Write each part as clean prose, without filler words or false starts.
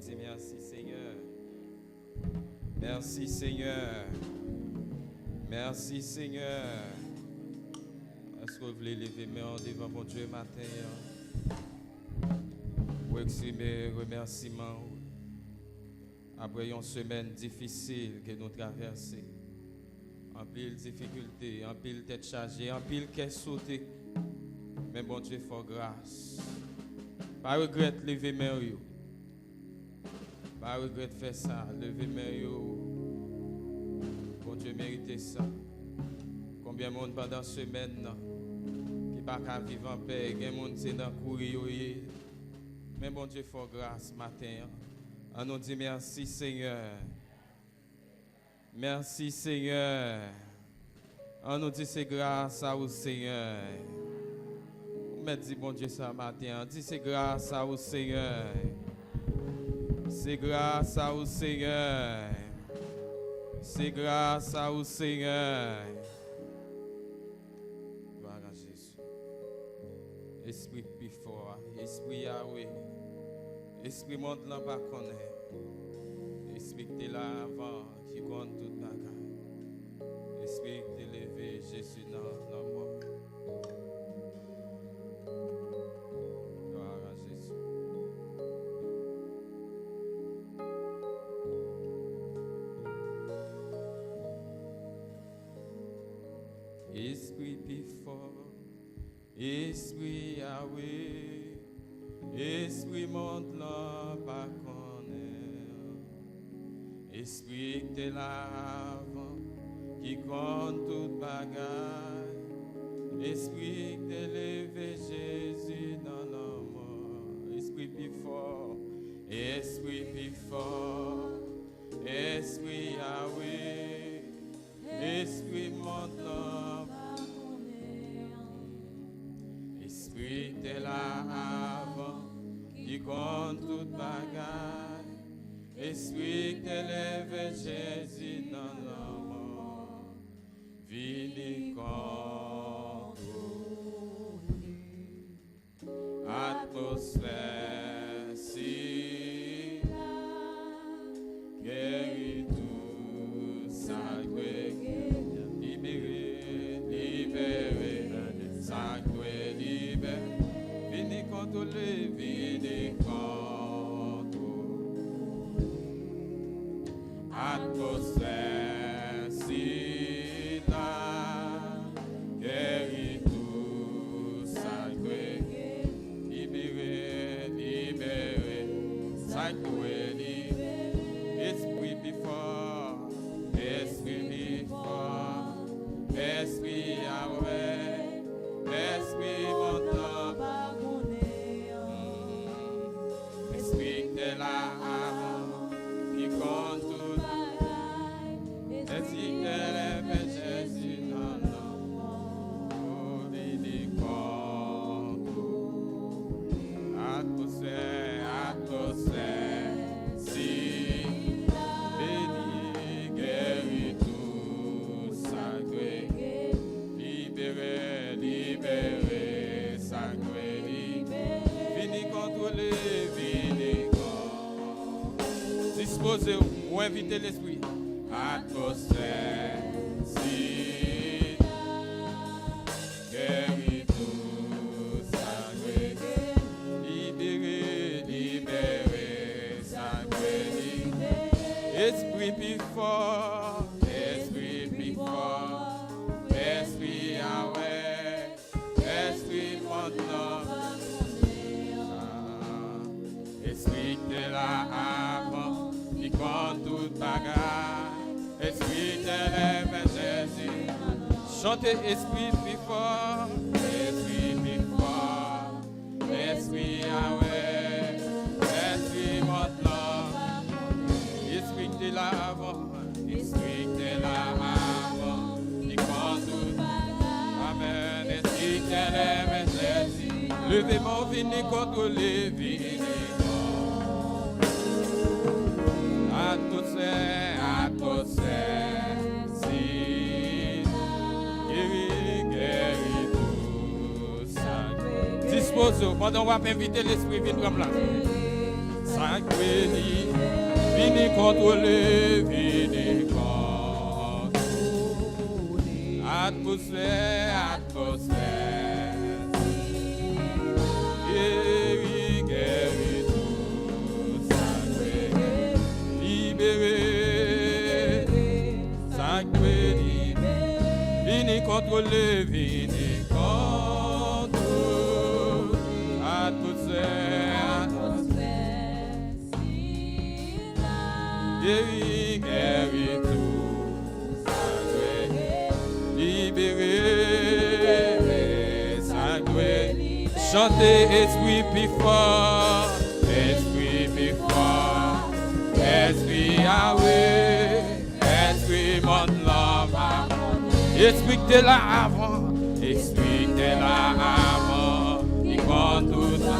dit merci Seigneur. Merci Seigneur. Merci Seigneur. Est-ce que vous voulez lever mes mains devant mon Dieu matin pour exprimer remerciements après une semaine difficile que nous traversons? En pile difficulté, en pile tête chargée, en pile caisse sautée. Mais bon Dieu, faut grâce. Pas regret lever mes mains. Pas regret faire ça, lever mes mains. Bon Dieu mérite ça. Combien de monde pendant semaine qui pas qu'à vivre en paix, combien de monde c'est dans courir. Mais bon Dieu, faut grâce matin. On nous dit merci Seigneur. Merci Seigneur. On nous dit c'est grâce à vous Seigneur. On dit bon Dieu ça matin. On dit c'est grâce à vous Seigneur. C'est grâce à vous Seigneur. C'est grâce à vous Seigneur. Gloire à Jésus. Esprit plus fort. Esprit Yahweh. Esprit monde là pas connaît. Esprit qui est là avant. Qui compte toute bagarre. Esprit qui est levé, Jésus dans la mort. Gloire à Jésus. Esprit plus fort, Esprit Yahweh, Esprit monte là pas Esprit qui est là avant, qui compte toute bagaille. Esprit qui est levé Jésus dans la mort. Esprit plus fort, Esprit plus fort, Esprit Yahweh, Esprit monte là. Esprit qui est là avant, qui compte toute bagaille. Esprit qui élève Jésus dans la mort, vini atmosphère si guérit tout sacré, libéré, sacré, libéré, vini contrôler, vini atmosphère si là, guérit tout sacré, libéré, sacré, esprit plus fort, esprit Yahweh, esprit montant, esprit de la avant, qui compte Jésus dans nos atmosphère, si béni, guéri, tout sacré, libéré, sacré, vini contrôler, vini disposer ou inviter l'esprit. Atmosphère, si guéri tout sacré, libéré, sacré, esprit plus fort, esprit Yahweh, esprit maintenant, esprit de la avant, qui compte toute bagarre. Esprit de l'Évêque Jésus, chantez esprit plus fort, esprit Yahweh, esprit maintenant, esprit de l'avant, qui compte tout, amen, esprit de l'Évêque Jésus, levez-moi, venez contrôler, venez, atmosphère, si guéri tout ça. Dispose, pendant on va inviter l'esprit, viens prendre place. Ça Sacré, vini contrôler, vini contrôler. Atmosphère, atmosphère. Guéri, guéri, tout sacré. Libéré, sacré, vini contrôler, vini contrôler. Atmosphère, guéri, guéri, tout sacré, libéré, sacré. Chantez esprit plus fort, esprit plus fort, esprit Yahweh, esprit mon l'homme. Esprit que t'es là avant, esprit que t'es là avant, il compte tout ça.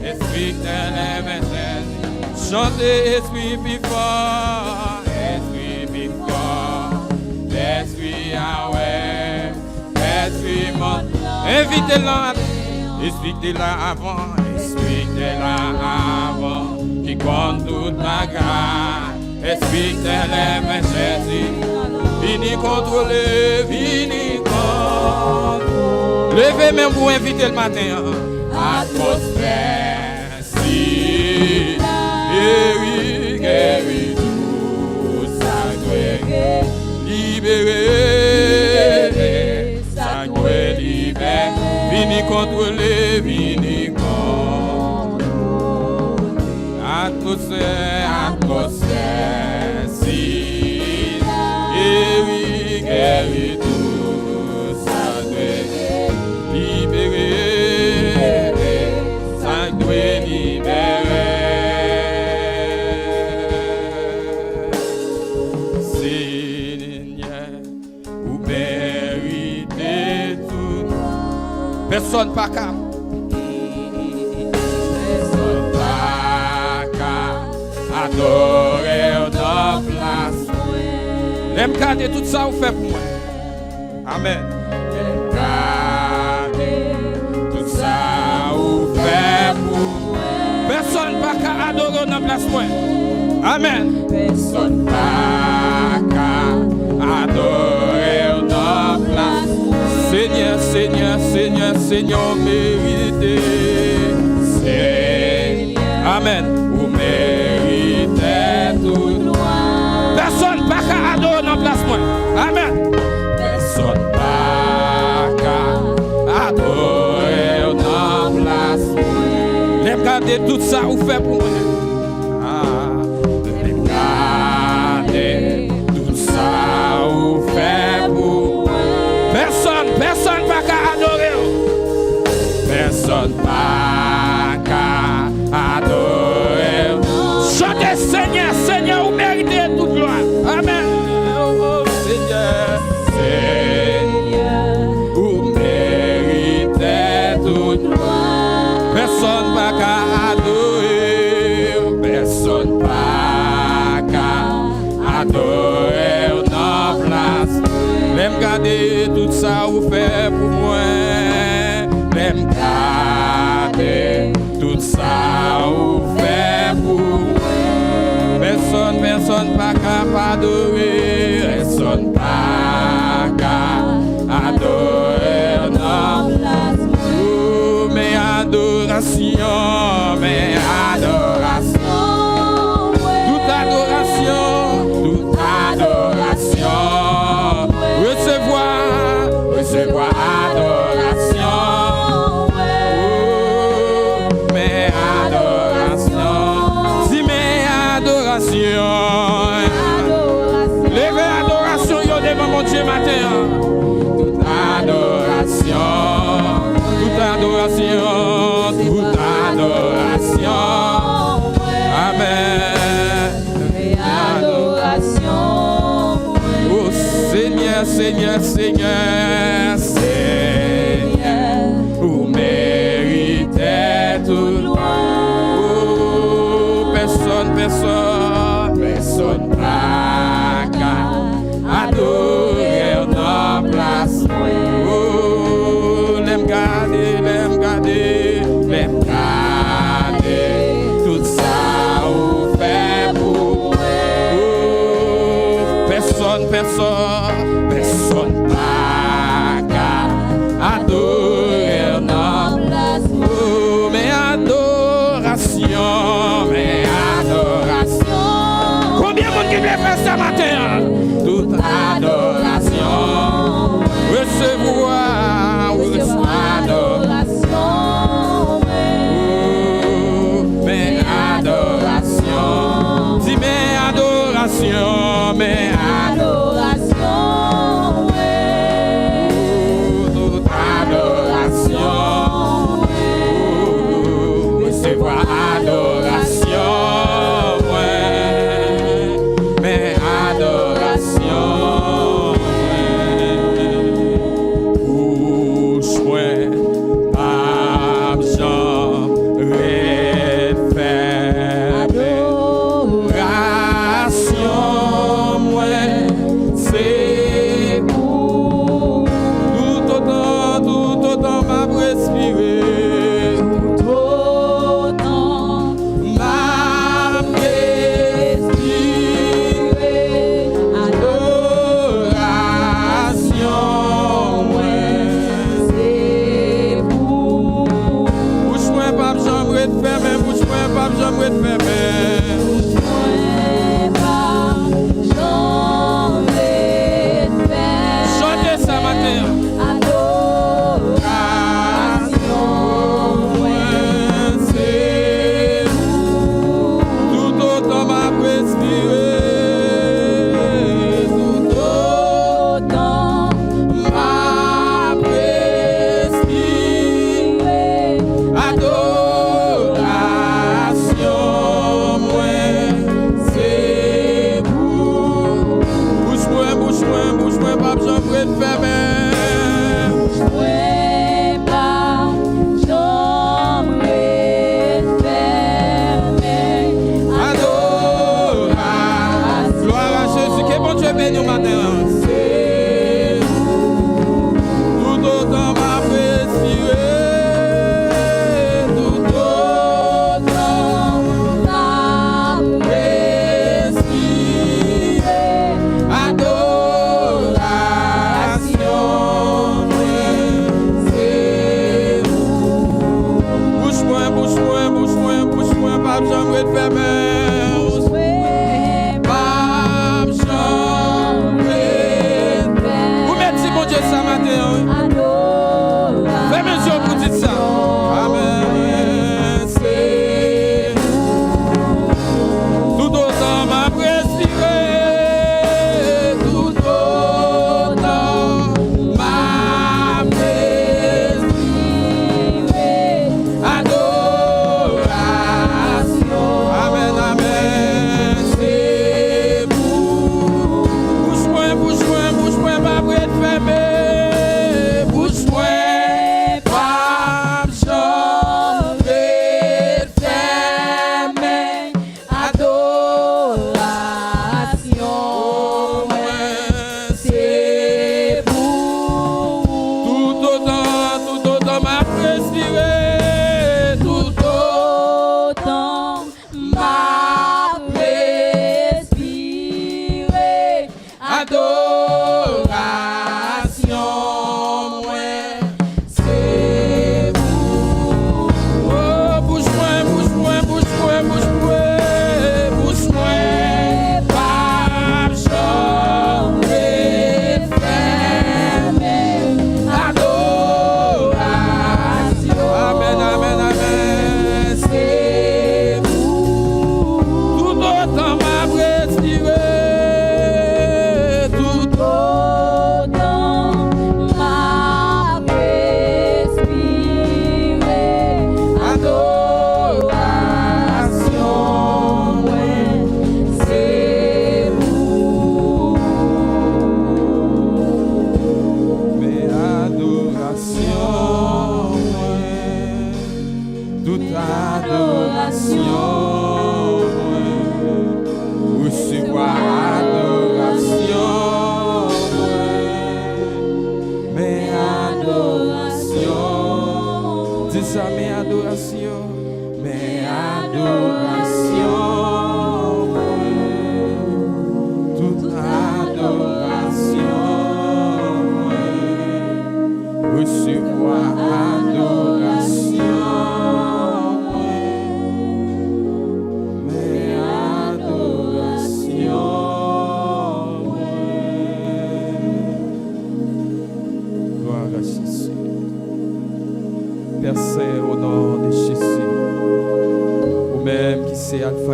Esprit que t'es là maintenant. Chantez esprit plus fort, esprit plus fort, esprit Yahweh, esprit mon. Invitez-le, esprit que t'es là avant, esprit que t'es là avant, qui compte toute ma grâce, esprit que t'es là maintenant. Vini contrôler, vini contrôler. Levez même pour inviter le matin. Atmosphère, si. Guéri, guéri, tout sacré, libéré, sacré, libéré, vini contrôler, vini contrôler. Atmosphère, atmosphère, si, guéri, guéri, tout sacré, libéré, sacré, libéré. Personne pas qu'à. Personne pas qu'à adorer notre place. L'aime garder tout ça vous fait pour moi. Amen. L'aime garder tout ça vous fait pour moi. Personne pas qu'à adorer notre place moi. Amen. Personne pas qu'à adorer notre place. Seigneur, Seigneur, Seigneur, Seigneur, mérité. Seigneur, Amen. Vous méritez tout droit. Personne pas qu'à adorer dans place moi. Amen. Personne pas qu'à adorer dans place moi. L'aime garder tout ça vous fait pour moi. L'aime garder tout ça vous fait pour moi. Personne pas qu'à adorer. Personne pas qu'à adorer. Chantez Seigneur, Seigneur, vous méritez toute gloire. Amen. Oh Seigneur, Seigneur, vous méritez toute gloire. Personne pas qu'à adorer. Personne pas qu'à adorer dans place. L'aime garder tout ça vous fait pour moi. L'aime garder tout ça vous fait pour moi. Personne pas capable d'adorer. Personne pas capable adorer dans place. Oh, mes adorations, mes adorations. Toute adoration, toute adoration. Recevoir adoration, oh, mes adorations, si mes adorations, levez adoration yo devant mon Dieu matin, toute adoration, toute adoration, toute adoration, amen, mes adorations, oh Seigneur, Seigneur, Seigneur, Seigneur, vous méritez tout gloire. Oh, personne pas qu'à adorer nos places. Oh, l'aime garder, tout ça l'équipe les frères ce matin. Toute adoration. Recevoir adoration. Mais adoration. Dis mais adoration. Mais adoration. Toute adoration. Recevoir adoration. Mais adoration.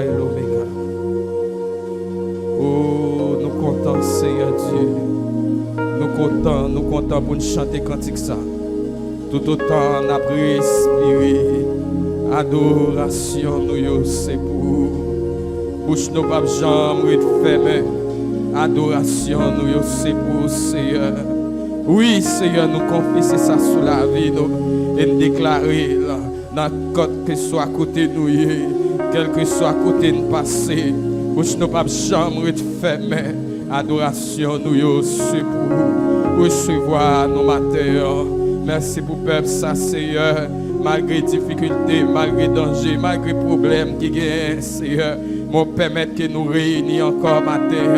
et l'oméga. Oh, nous comptons, Seigneur Dieu. Nous comptons pour nous chanter cantique ça. Tout autant on a respiré. Adoration, nous, c'est pour. Bouche nos papes jambes fermées. Adoration, nous, c'est pour, Seigneur. Oui, Seigneur, nous confessons ça sous la vie, nous, et nous déclarer, dans côté que soit à côté de nous, quel que soit à côté de nous passer, bouche nos papes jambes fermées. Adoration, nous, c'est pour recevoir nos matins. Merci pour le peuple, ça, Seigneur. Malgré difficultés, malgré dangers, malgré problèmes qui gagnent, Seigneur, mon permettre que nous réunissions encore matin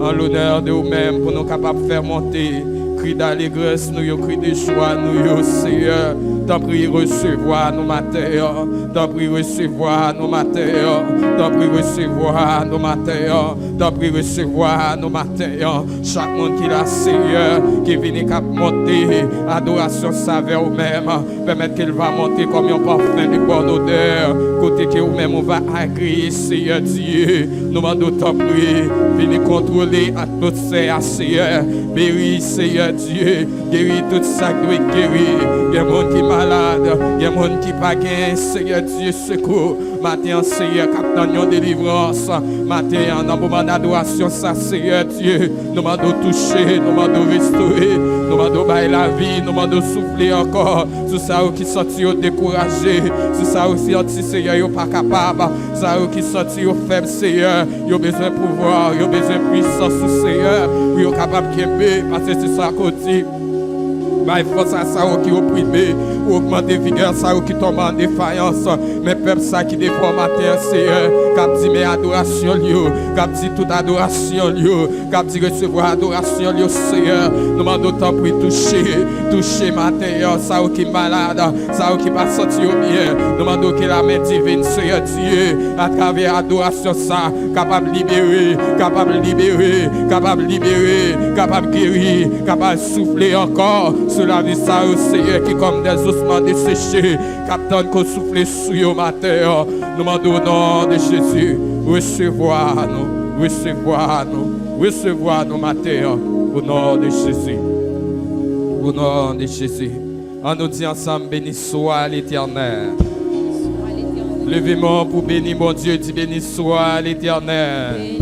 en l'honneur de nous-mêmes pour nous capables de faire monter cri d'allégresse, nous cri de joie, nous Seigneur. T'en prie recevoir nos matins, t'en prie recevoir nos matins, t'en prie recevoir nos matins, t'en prie recevoir nos matins. Chaque monde qui l'a Seigneur, qui vient cap monter, adoration saveur ou même, permettre qu'il va monter comme un parfum de bonne odeur, côté que ou même on va agréer Seigneur Dieu. Nous demandons t'en prie, venez contrôler à toutes ces Seigneur, guéris Seigneur Dieu, guéris tout ça qui doit guérir. Il y a des gens qui sont malades, il y a des gens qui ne pas gagné, Seigneur Dieu, secours. Matin, Seigneur, captain de délivrance. Matin, dans le moment d'adoration, ça, Seigneur Dieu, nous demandons toucher, nous demandons restaurer, nous demandons bailler la vie, nous demandons souffler encore. Sur ça qui sont découragés, sur ça aussi, Seigneur, ils ne sont pas capables, sur ça qui sont faibles, Seigneur, ils ont besoin de pouvoir, ils ont besoin de puissance, Seigneur, ils sont capables de aimer, parce que c'est ça qu'on dit. Il faut ça qui opprimé, augmenter vigueur, ça qui tombe en défaillance. Mais peuple ça qui défend matin, Seigneur, cap dit mes adoration, cap dit toute adoration, cap dit recevoir adoration, Seigneur. Nous demandons autant pour toucher matin, ça qui est malade, ça qui va sortir bien. Nous demandons que la main divine, Seigneur Dieu, à travers adoration, ça, capable de libérer, capable de libérer, capable de libérer, capable de guérir, capable de souffler encore. Sur la vie, ça, Seigneur, qui comme des ossements desséchés, captain qu'on souffle sur le matin. Nous demandons au nom de Jésus, recevoir-nous, recevoir-nous matin, au nom de Jésus. Au nom de Jésus. On nous dit ensemble, béni soit l'Éternel. Levez-moi pour bénir mon Dieu, dit béni soit l'Éternel.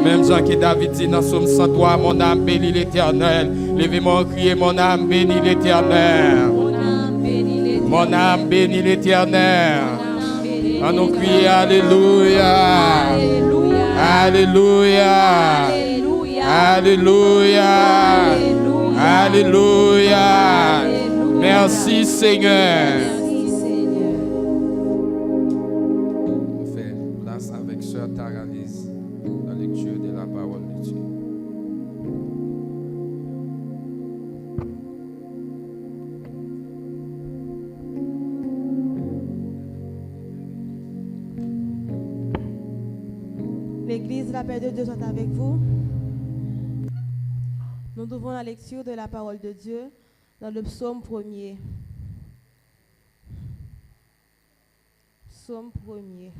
Même Jean qui David dit dans Somme 103, mon âme bénit l'Éternel. Levez-moi, criez, mon âme bénit l'Éternel. Mon âme bénit l'Éternel. On nous crie Alléluia. Alléluia. Alléluia. Alléluia. Merci Seigneur. On fait place avec Sœur Taranise. La lecture de la parole de Dieu. L'Église, la paix de Dieu soit avec vous. Nous devons la lecture de la parole de Dieu dans le psaume 1er. Psaume 1er.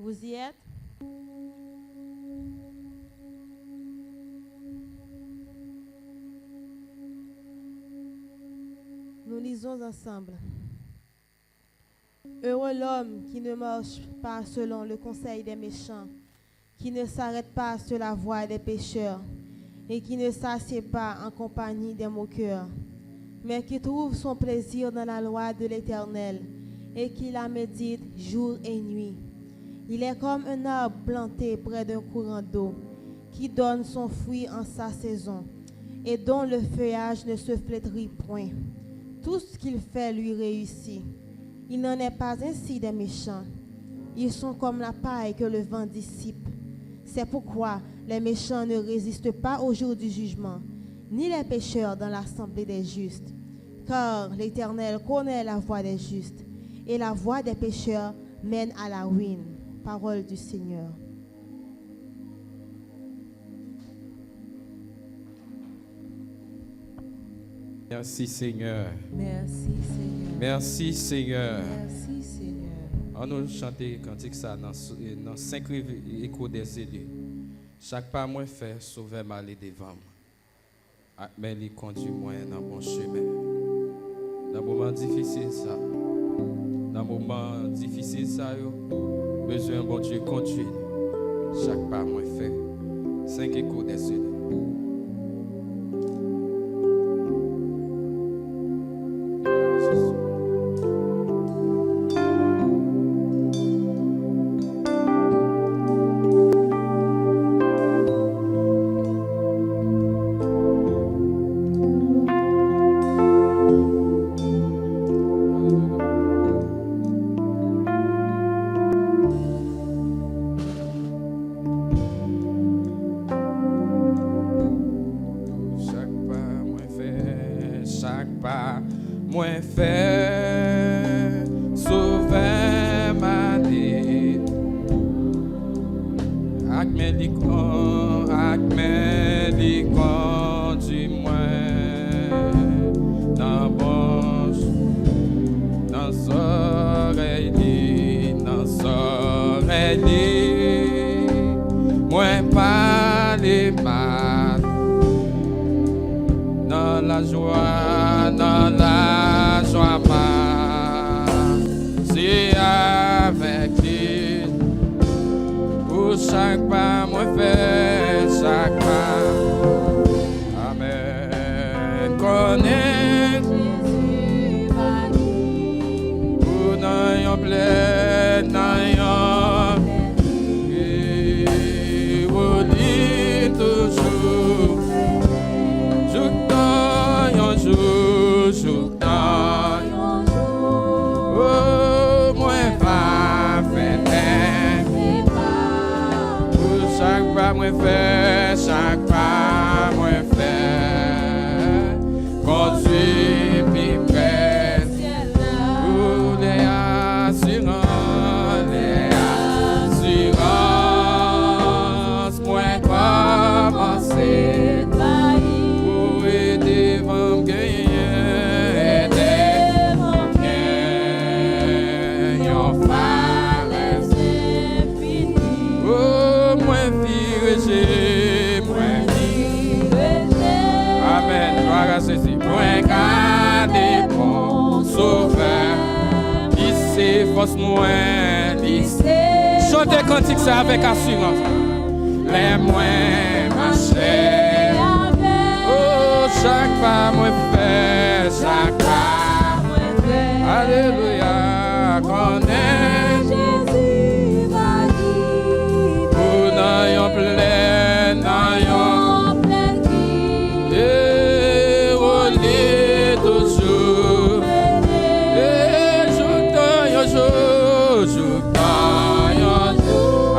Vous y êtes? Nous lisons ensemble. Heureux l'homme qui ne marche pas selon le conseil des méchants, qui ne s'arrête pas sur la voie des pécheurs et qui ne s'assied pas en compagnie des moqueurs, mais qui trouve son plaisir dans la loi de l'Éternel et qui la médite jour et nuit. Il est comme un arbre planté près d'un courant d'eau, qui donne son fruit en sa saison, et dont le feuillage ne se flétrit point. Tout ce qu'il fait lui réussit. Il n'en est pas ainsi des méchants. Ils sont comme la paille que le vent dissipe. C'est pourquoi les méchants ne résistent pas au jour du jugement, ni les pécheurs dans l'assemblée des justes. Car l'Éternel connaît la voie des justes, et la voie des pécheurs mène à la ruine. Parole du Seigneur. Merci Seigneur. Merci Seigneur. Merci Seigneur. Merci Seigneur. On nous chanter cantique ça dans 5 échos des élus. Chaque pas moi fait sauver mal et devant. Mais il conduit moi dans bon chemin. Dans moment difficile ça. Dans moment difficile ça yo. Besoin bon Dieu conduit. Chaque pas moi fait 5 échos des élus. Chantez cantique ça avec assurance. Les moins marcher. Oh, chaque pas moi fait, chaque pas moi fait. Alléluia, connaît Jésus va guider. Pour n'ayons plein, n'ayons plein qui. Et rouler toujours. Et jour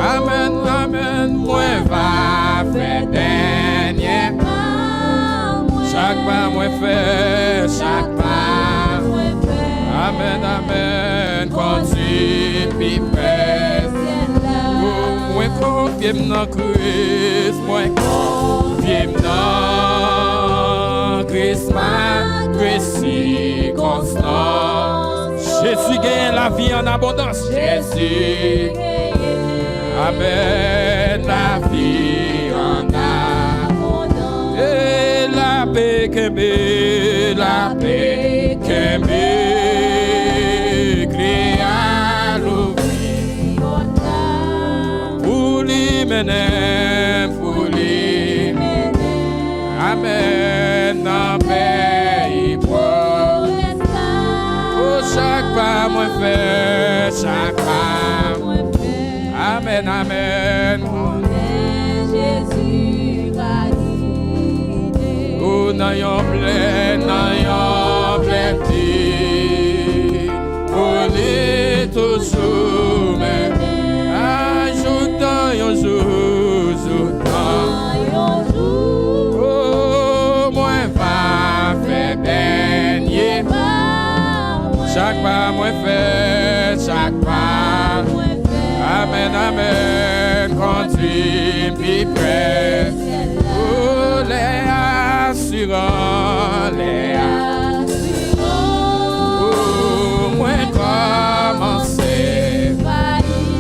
Amen, amen, moi va faire dernier. Chaque pas moi fait, chaque pas. Amen, amen, continue, pipette. Moi confie dans Christ, moi confie dans Christ, ma Christ constant. Jésus gagne la vie en abondance. Jésus. Amen, la vie en abondance. Et la paix que crie à l'oubli. Pour lui mener, Amen, dans pays pour chaque pas moi fait, chaque pas moi fait. Amen, amen. Jésus va guider. Oh, n'ayons plein dit. On est toujours même. Ajoutant un jour. Oh, moi va faire dernier. Chaque pas moi fait, chaque pas. Amen, amen, continue, puis près. Oh, les assurants, les assurants. Oh, moi commencer,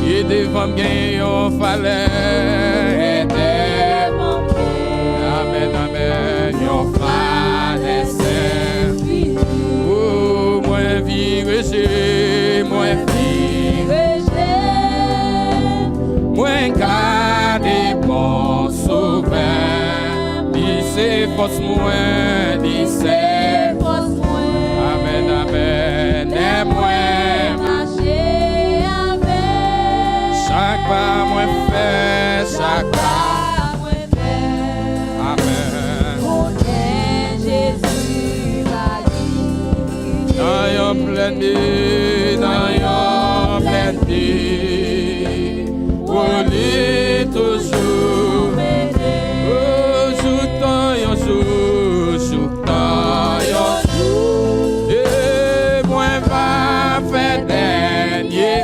et devant bien on fallait devant bien. Amen, amen, on fallait servir. Oh, moi vivre, moi moi garder bon souverain, c'est force moins, c'est force moins. Amen, amen, et moi marcher avec. Chaque pas moi fait, chaque pas moi fait. Amen. Mon Jésus va dire. Dans yon plein nuit, dans yon plein nuit. Oli toujours, jour tant yon jour, et moi va faire dernier.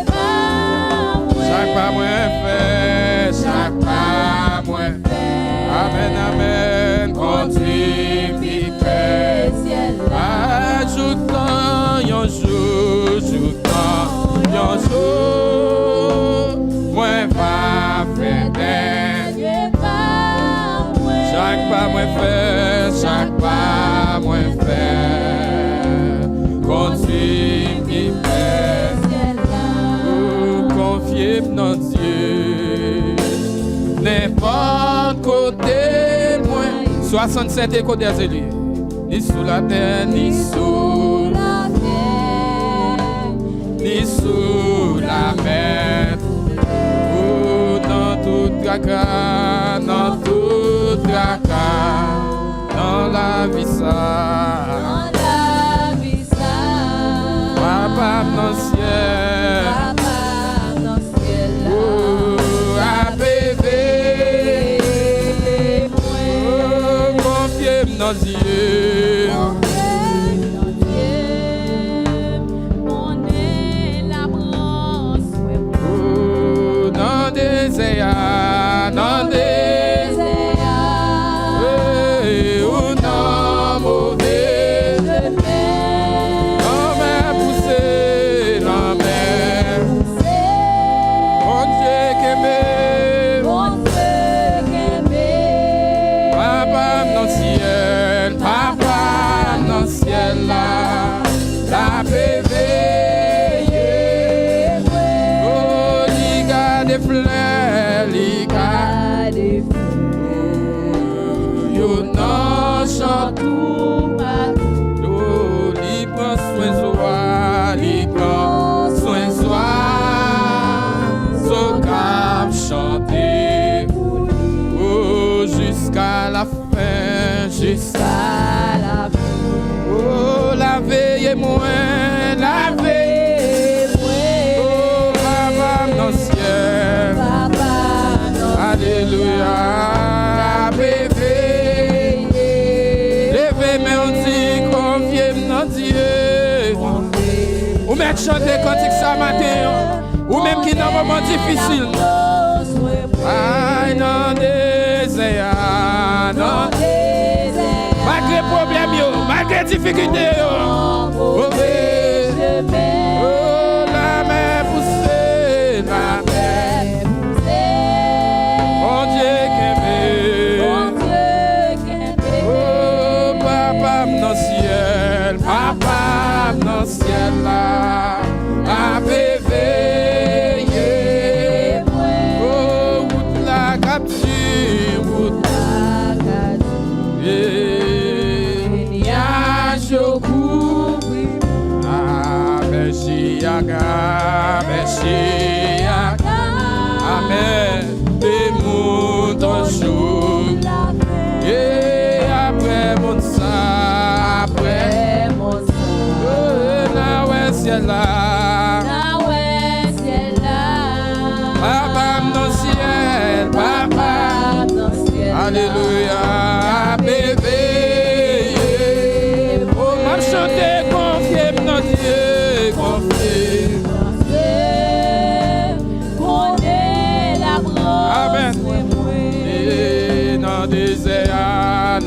Chaque pas moi fait, chaque pas moi fait. Amen, amen, continue piquer ciel. Jour tant yon jour tant yon jour. Moi va faire dernier pas. Chaque pas moi fait, chaque pas moi fait. Continue qui fait. Vous confiez dans Dieu. N'importe côté moi. 67 échos des élus. Ni sous la terre, ni sous la terre, ni sous la mer. Dans tout tracas, dans la vie ça, Papa dans le ciel, oh, à bébé, oh, confiez dans Dieu. Dans des ou non mauvais, non mais poussé, non mais mon Dieu qu'aimé, Papa dans le ciel là, la bébé, oh liga des fleurs, liga. Yo non chante tout partout. Li prend soin soi, li prend soin soi. So cap chanter, oh jusqu'à la fin, jusqu'à la fin. Oh la veille est moins, la veille est moins. Oh Papa dans le ciel, alléluia. Ou même chanter cantique ça matin, ou même qui dans un moment difficile. Aïe, non, désert, non. Malgré problème, malgré difficulté, oh, la mer poussée, la mer. Mon Dieu qu'aimé, oh, Papa dans le ciel, Papa dans le ciel là, a veillé, oh, route la capture, route la capture, niage au couvri, amen, des moutons chauds, et après mon sang, après mon sang. Ciel là, Papa dans le ciel, Papa, alléluia, bébé, oh m'a chanté, confié dans Dieu, confié, amen, et dans le désert,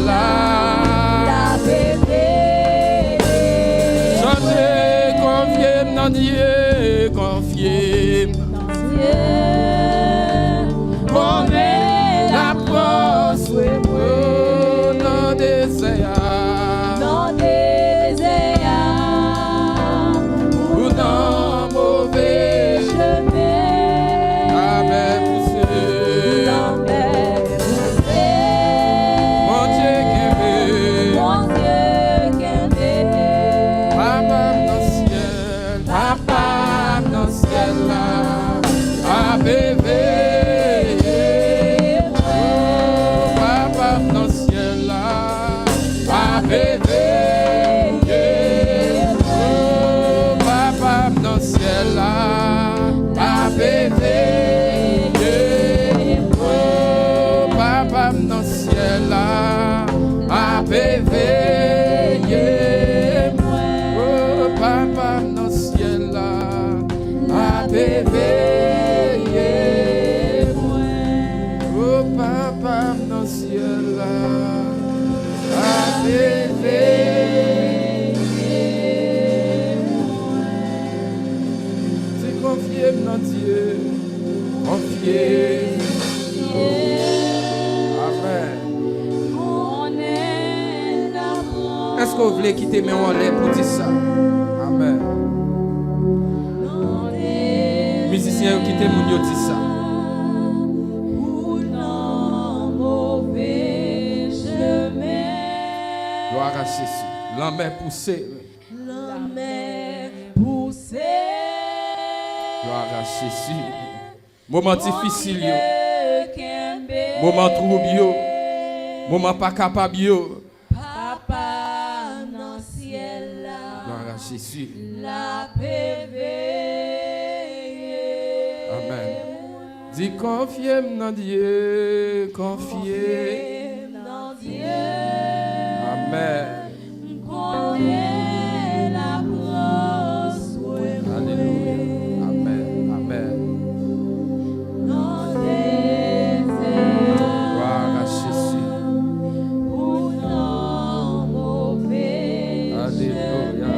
là. Chantez, confiez dans Dieu, confiez dans Dieu. Connaît la force dans des ou dans mauvais chemin. Amen, poussez. Mon Dieu qui veut. Papa dans le ciel, Papa dans le ciel là, à bébé. Papa dans le ciel là, à bébé. Papa dans le ciel là, à bébé. Papa dans le ciel là, à bébé. Papa dans le ciel là, à bébé. Oh papa dans le ciel là, à bébé. C'est confier dans Dieu, confier. Amen. Est-ce que vous voulez quitter mes en l'air pour dire ça? Amen. Musiciens, vous quittez mon dit ça. Gloire à Jésus. La main poussée. Gloire à Jésus. Moment difficile. Moment trouble. Moment pas capable. Gloire à Jésus. Amen. Dis confiez dans Dieu, confiez dans Dieu. Amen. Alléluia. Amen. Amen. Gloire à Jésus. Alléluia.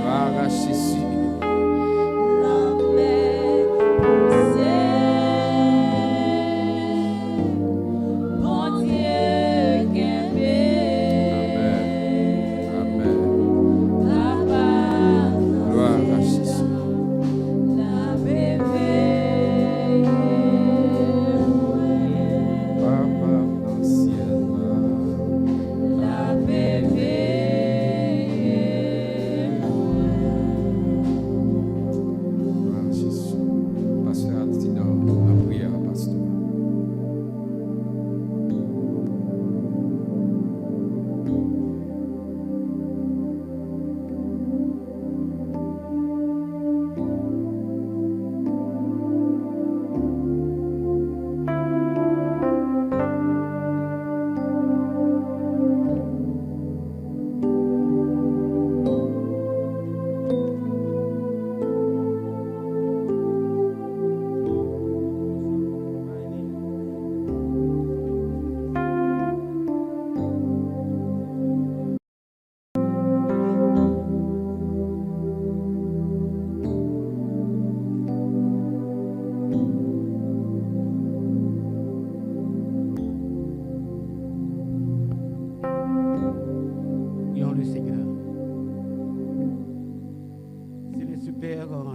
Gloire à Jésus.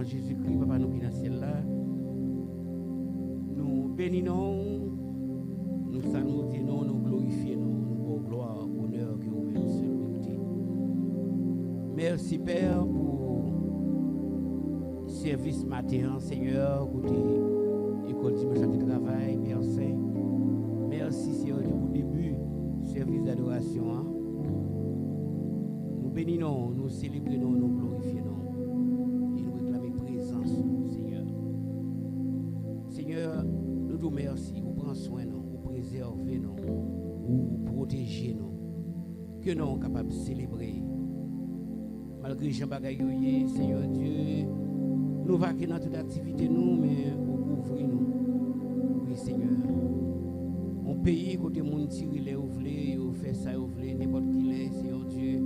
Jésus-Christ, Papa, nous qui dans le ciel là, nous bénissons, nous saluons, nous glorifions, nous gloire, honneur que vous-même seul méritez. Merci Père pour le service matin, Seigneur, côté école dimanche de travail, Père Saint. Merci Seigneur pour le début du service d'adoration. Nous bénissons, nous célébrons, nous glorifions. Seigneur, nous te remercions, vous prenez soin, vous préservez, vous protégez, que nous sommes capables de célébrer. Malgré Jean Bagayoye, Seigneur Dieu, nous vaquons dans toute activité, mais vous couvrez nous. Oui, Seigneur. On pays, côté monde tire les ouvlés, ils fait ça ouvlé, n'importe qui l'est, Seigneur Dieu.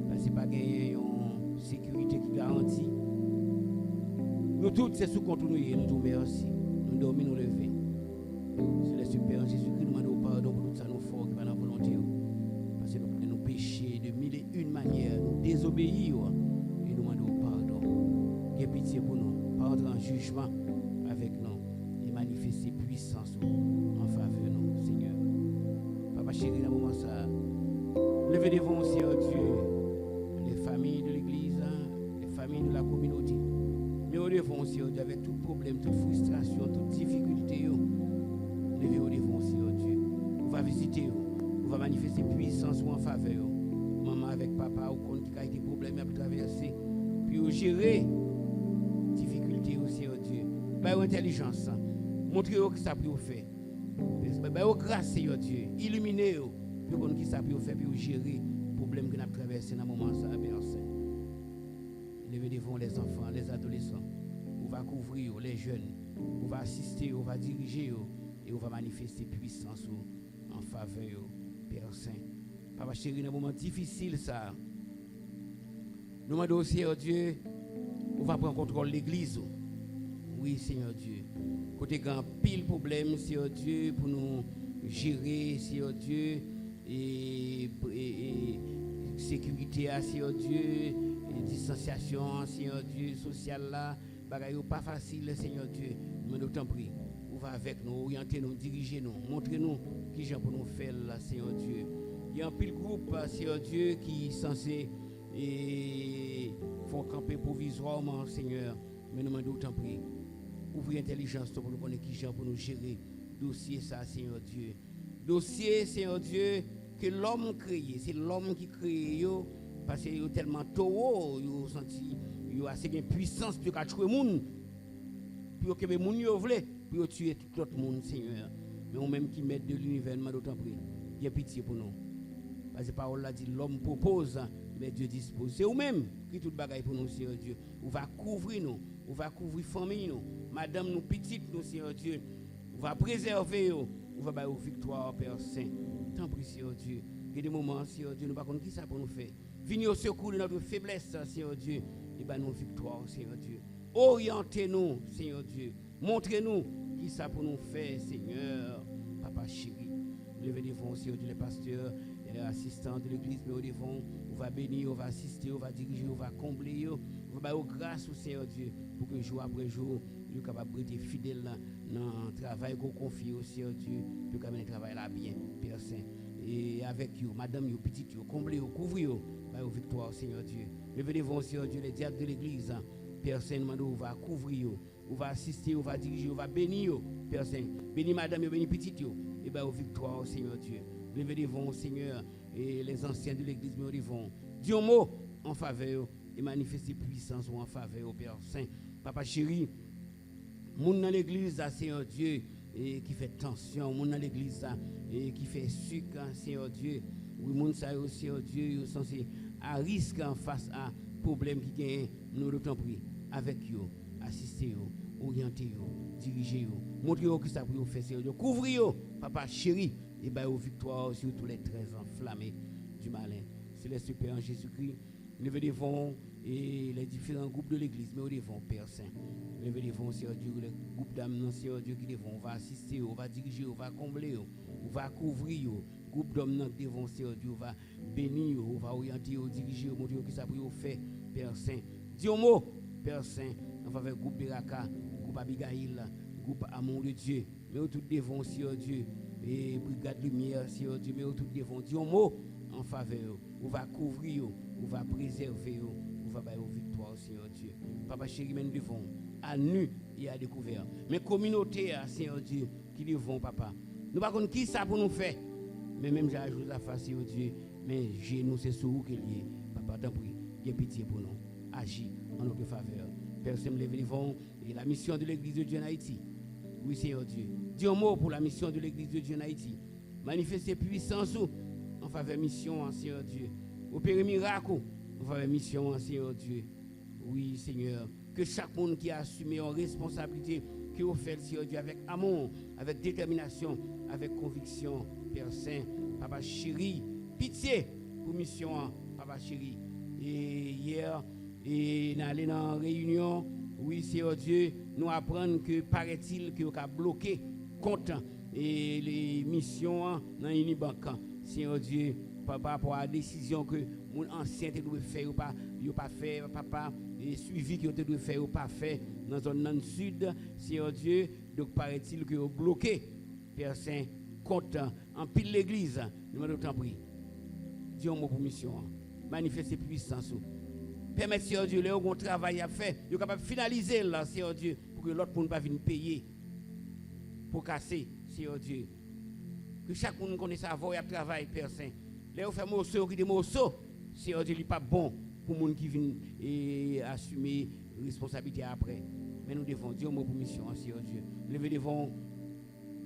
Parce que pas gagner une sécurité qui garantit. Nous tous, c'est sous contre nous, nous nous merci. Nous dormons, nous lever. C'est le Super Jésus-Christ, nous demandons pardon pour tout ça, nous forts qui pas dans la volonté. Parce que nous péchons de mille et une manières, nous désobéir et nous demandons pardon. Qu'il y ait pitié pour nous, pas entrer en jugement avec nous et manifester puissance en faveur de nous, Seigneur. Papa chéri, dans le moment ça, levez devant Seigneur Dieu, les familles de l'église, les familles de la communauté. Mais au devant Seigneur Dieu, avec tout problème, toute frustration, toute difficulté, levez au devant Seigneur Dieu. On va visiter, on va manifester puissance en faveur. Maman avec papa, ou compte qui a été problème à traverser, puis au gérer difficulté aussi, Seigneur Dieu. Par intelligence, montrez-vous que ça peut faire. Par grâce, Seigneur Dieu, illuminez-vous, puis qu'on qui ça peut faire, puis gérer les problèmes que nous avons traversés dans le moment ça, Père Saint. Levez devant les enfants, les adolescents. On va couvrir les jeunes, on va assister, on va diriger et on va manifester puissance en faveur, Père Saint. Papa chéri, dans un moment difficile, ça. Nous demandons aussi, Seigneur Dieu, on va prendre contrôle de l'église. Oui, Seigneur Dieu. Côté grand pile problème, Seigneur Dieu, pour nous gérer, Seigneur Dieu, et sécurité, Seigneur Dieu, et distanciation, Seigneur Dieu, sociale là, bagaille pas facile, Seigneur Dieu. Mais nous t'en prie, on va avec nous, orienter nous, diriger nous, montrer nous qui j'ai pour nous faire là, Seigneur Dieu. Il y a un pile groupe, Seigneur Dieu, qui est censé faire camper provisoirement, Seigneur. Mais nous demandons t'en prie. Ouvrir l'intelligence pour nous connaître qui j'ai pour nous gérer. Dossier ça, Seigneur Dieu. Dossier, Seigneur Dieu, que l'homme crée. C'est l'homme qui crée, parce qu'il est tellement tôt, il a senti, il a assez de puissance pour tuer les gens. Pour que les gens veulent, pour tuer tout l'autre monde, Seigneur. Mais on même qui met de l'univers, nous d'autant prie. Il y a pitié pour nous. Parce que la parole a dit, l'homme propose, mais Dieu dispose. C'est vous-même qui tout bagaille pour nous, Seigneur Dieu. On va couvrir nous, on va couvrir famille nous, madame nous, petite nous, Seigneur Dieu. On va préserver nous, on va avoir victoire, Père Saint. Tant pis, Seigneur Dieu. Il y a des moments, Seigneur Dieu, nous ne savons pas qui ça pour nous faire. Venez au secours de notre faiblesse, Seigneur Dieu. Et bien, nous victoire, Seigneur Dieu. Orientez-nous, Seigneur Dieu. Montrez-nous qui ça pour nous faire, Seigneur. Papa chéri. Levez devant, Seigneur Dieu, les pasteurs. Assistant de l'église, mais au devant, on va bénir, on va assister, on va diriger, on va combler, on va avoir grâce au Seigneur Dieu pour que jour après jour, nous sommes capables d'être fidèles dans le travail qu'on confie au Seigneur Dieu, pour que nous travaillons là bien, Père Saint. Et avec vous, madame, vous, petite, vous, combler, vous, couvrir, vous, vous victoire, Seigneur Dieu. Levez devant, Seigneur Dieu, les diacres de l'église, Père Saint, nous on va couvrir, on va assister, on va diriger, on va bénir, Père Saint. Bénis madame, bénis petite, et bien, victoire, Seigneur Dieu. Levez devant, Seigneur, et les anciens de l'église, mais devant. Dis un mot en faveur et manifester puissance en faveur au Père Saint. Papa chéri, moun dans l'église, Seigneur Dieu, et qui fait tension, moun dans l'église, et qui fait sucre, Seigneur Dieu. Oui, moun ça aussi, Seigneur Dieu, ils sont à risque en face à problème qui gagne. Nous d'autant prie avec eux, assister eux, orienter eux, diriger eux, montrer eux que ça peut faire, Seigneur Dieu. Couvrir eux, papa chéri. Et bien, aux victoires sur tous les 13 enflammés du malin. C'est le Super Jésus-Christ. Levez devant et les différents groupes de l'église, mais au devant, Père Saint. Levez devant, Seigneur Dieu, les groupes d'âmes, Seigneur Dieu, qui devant. On va assister, on va diriger, on va combler, on va couvrir. Groupe d'hommes devant, Seigneur Dieu, on va bénir, on va orienter, on diriger, on montrer que ça peut faire, Père Saint. Dis un mot, Père Saint, en faveur du groupe Beraka, groupe Abigail, groupe Amour de Dieu. Mais au tout devant, Seigneur Dieu. Et brigade lumière, Seigneur Dieu, mais tout devant dire un mot en faveur. On va couvrir, on va préserver, on va avoir victoire, Seigneur Dieu. Papa chéri, mais nous devons à nu et à découvert. Mais communauté, Seigneur Dieu, qui devons, papa. Nous ne savons pas qui ça pour nous faire. Mais même j'ajoute la face, Seigneur Dieu, mais j'ai nous, c'est sur vous qu'il y est. Papa, t'en prie, il y a pitié pour nous. Agis en notre faveur. Père, c'est me lever devant et la mission de l'église de Dieu en Haïti. Oui, Seigneur Dieu. Dis un mot pour la mission de l'église de Dieu en Haïti. Manifester puissance en faveur de mission, Seigneur Dieu. Opérer miracle en faveur de mission, Seigneur Dieu. Oui, Seigneur. Que chaque monde qui a assumé en responsabilité, qui a fait, Seigneur Dieu, avec amour, avec détermination, avec conviction, Père Saint, Papa chéri, pitié pour mission, Papa chéri. Et hier, et nous allons dans une réunion, oui, Seigneur Dieu, nous apprenons que paraît-il que nous avons bloqué compte et les missions dans Unibank. Seigneur Dieu, par rapport à la décision que mon ancien doit faire ou pas faire, papa, et suivi que doit faire ou pas faire dans la zone sud, Seigneur Dieu, donc paraît-il que vous bloqué, Père Saint, compte en pile l'église, nous m'en t'en prie. Dieu mot pour mission, manifester puissance. Permettez, Seigneur Dieu, le bon travail à faire, vous capable de finaliser là, Seigneur Dieu, pour que l'autre monde ne va venir payer pour casser, Seigneur Dieu. Que chaque monde connaisse sa voie et travail, Père Saint. Là, on fait morceau qui des morceaux, Seigneur Dieu, il n'est pas bon pour les gens qui viennent assumer la responsabilité après. Mais nous devons dire mot pour mission, Seigneur Dieu. Nous devons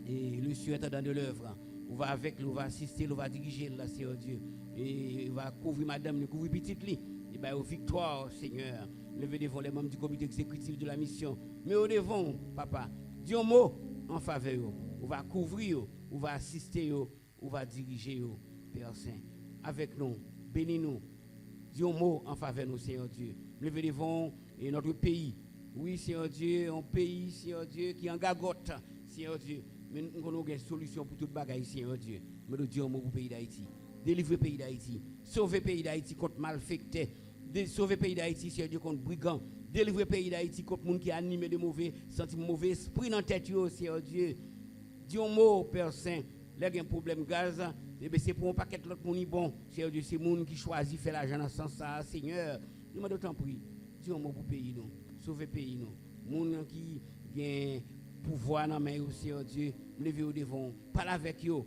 le surintendant de l'œuvre. On va avec lui, on va assister, on va diriger là, Seigneur Dieu. Et il va couvrir madame, il couvrir petite lit. Et bien, aux victoires, Seigneur. Nous devons les membres du comité exécutif de la mission. Mais nous devons, papa, dire un mot en faveur. On va couvrir, on va assister, on va diriger, Père Saint. Avec nous, bénis-nous. Dis un mot en faveur de nous, Seigneur Dieu. Nous devons notre pays. Oui, Seigneur Dieu, un pays, Seigneur Dieu, qui en gagote, Seigneur Dieu. Mais nous avons une solution pour toute bagaille, Seigneur Dieu. Mais nous disons un mot pour le pays d'Haïti. Délivrer le pays d'Haïti. Sauver le pays d'Haïti contre malfectés. Sauver le pays d'Haïti, Seigneur Dieu, contre brigands. Délivrer le pays d'Haïti contre les gens qui animent de mauvais sentiments, mauvais esprits dans la tête, Seigneur Dieu. Dis un mot, Père Saint. Là, il y a un problème gaz. C'est pour un paquet de l'autre monde bon. Seigneur Dieu, c'est le monde qui choisit de faire l'argent dans ce sens-là, Seigneur. Nous m'en d'autant prie. Dis un mot pour le pays, nous. Sauver le pays, nous. Les gens qui ont pouvoir dans la main, Seigneur Dieu. Levez au devant. Parle avec eux.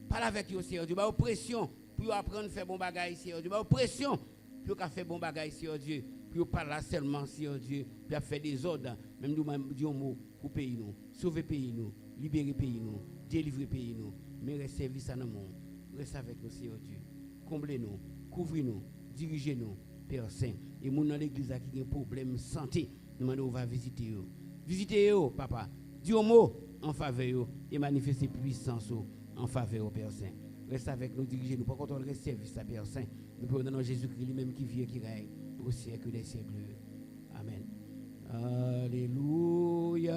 Parle avec eux, Seigneur Dieu. Bah, pression pour apprendre à faire bon bagage, Seigneur Dieu. Bah, pression pour faire bon bagage, Seigneur Dieu. Pour parler seulement, Seigneur Dieu. Pour faire des ordres. Même nous, disons un mot pour le pays, nous. Sauver le pays, nous. Libérer le pays, nous. Délivrer le pays, nous. Mais reste service à nous. Reste avec nous, Seigneur Dieu. Comblez-nous. Couvrez-nous. Dirigez-nous, Père Saint. Et nous, dans l'église qui a un problème de santé, nous on va visiter eux. Visitez eux, papa. Dis un mot en faveur et manifestez puissance en faveur, Père Saint. Reste avec nous, dirigez-nous. Par contre, on reste service à Père Saint. Nous pouvons donner Jésus-Christ lui-même qui vit et qui règne au siècle des siècles. Amen. Alléluia.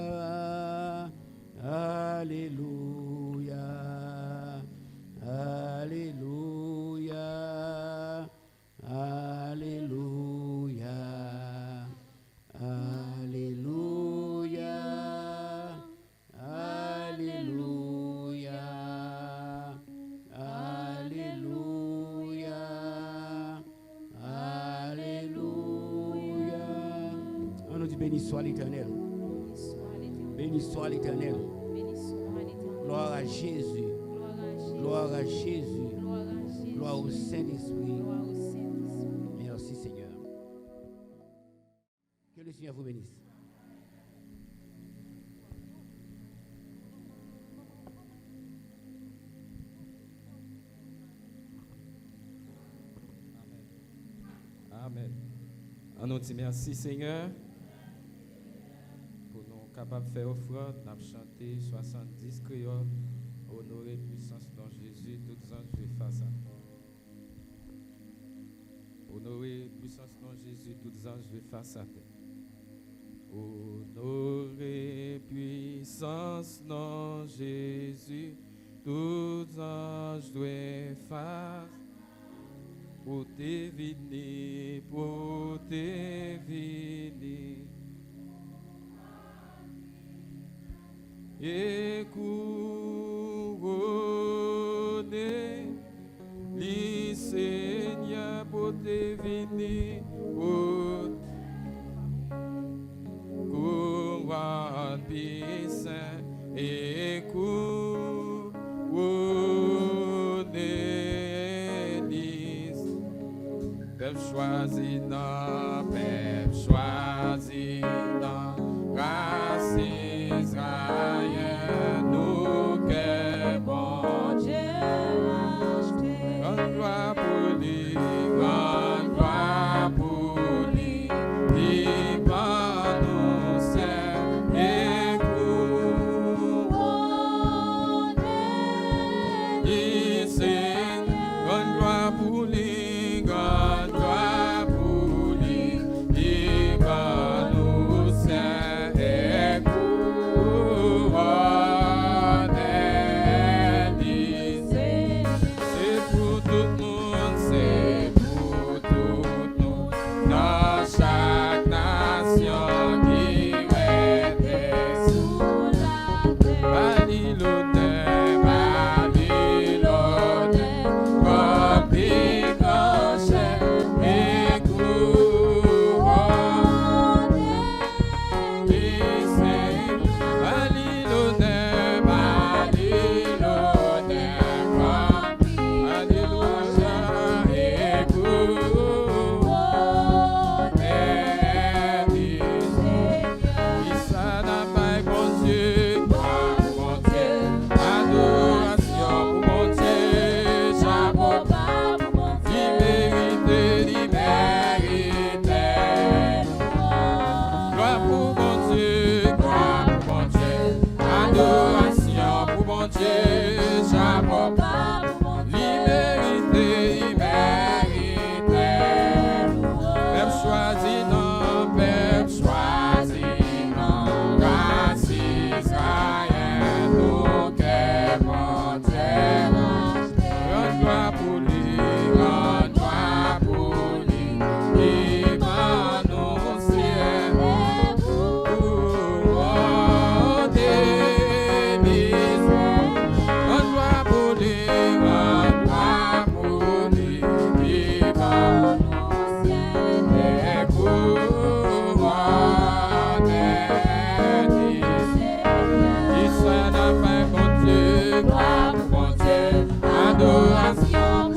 Alléluia. Alléluia. Alléluia. Alléluia. Alléluia. Alléluia. Alléluia. On nous dit béni soit l'Éternel. Béni soit l'Éternel. Gloire à Jésus. Gloire à Jésus. Gloire au Saint-Esprit. Merci Seigneur. Que le Seigneur vous bénisse. Amen. On nous dit merci Seigneur pour nous capables de faire offrande, nous avons chanté 70 créoles, honorer puissance dans Jésus, toutes anges de face à honorer puissance dans Jésus, toutes anges de face à terre. Honorer puissance dans Jésus, toutes anges de face. Pour te venir, pour te venir. Et couronner, les Seigneur pour te venir, pour couronner, puissant, et couronner. Peuple choisi dans, peuple choisi dans, race Israël, nous que bon Dieu acheté. Grande gloire pour lui, grande gloire pour lui, qui par nous sert et couronné. Adoration.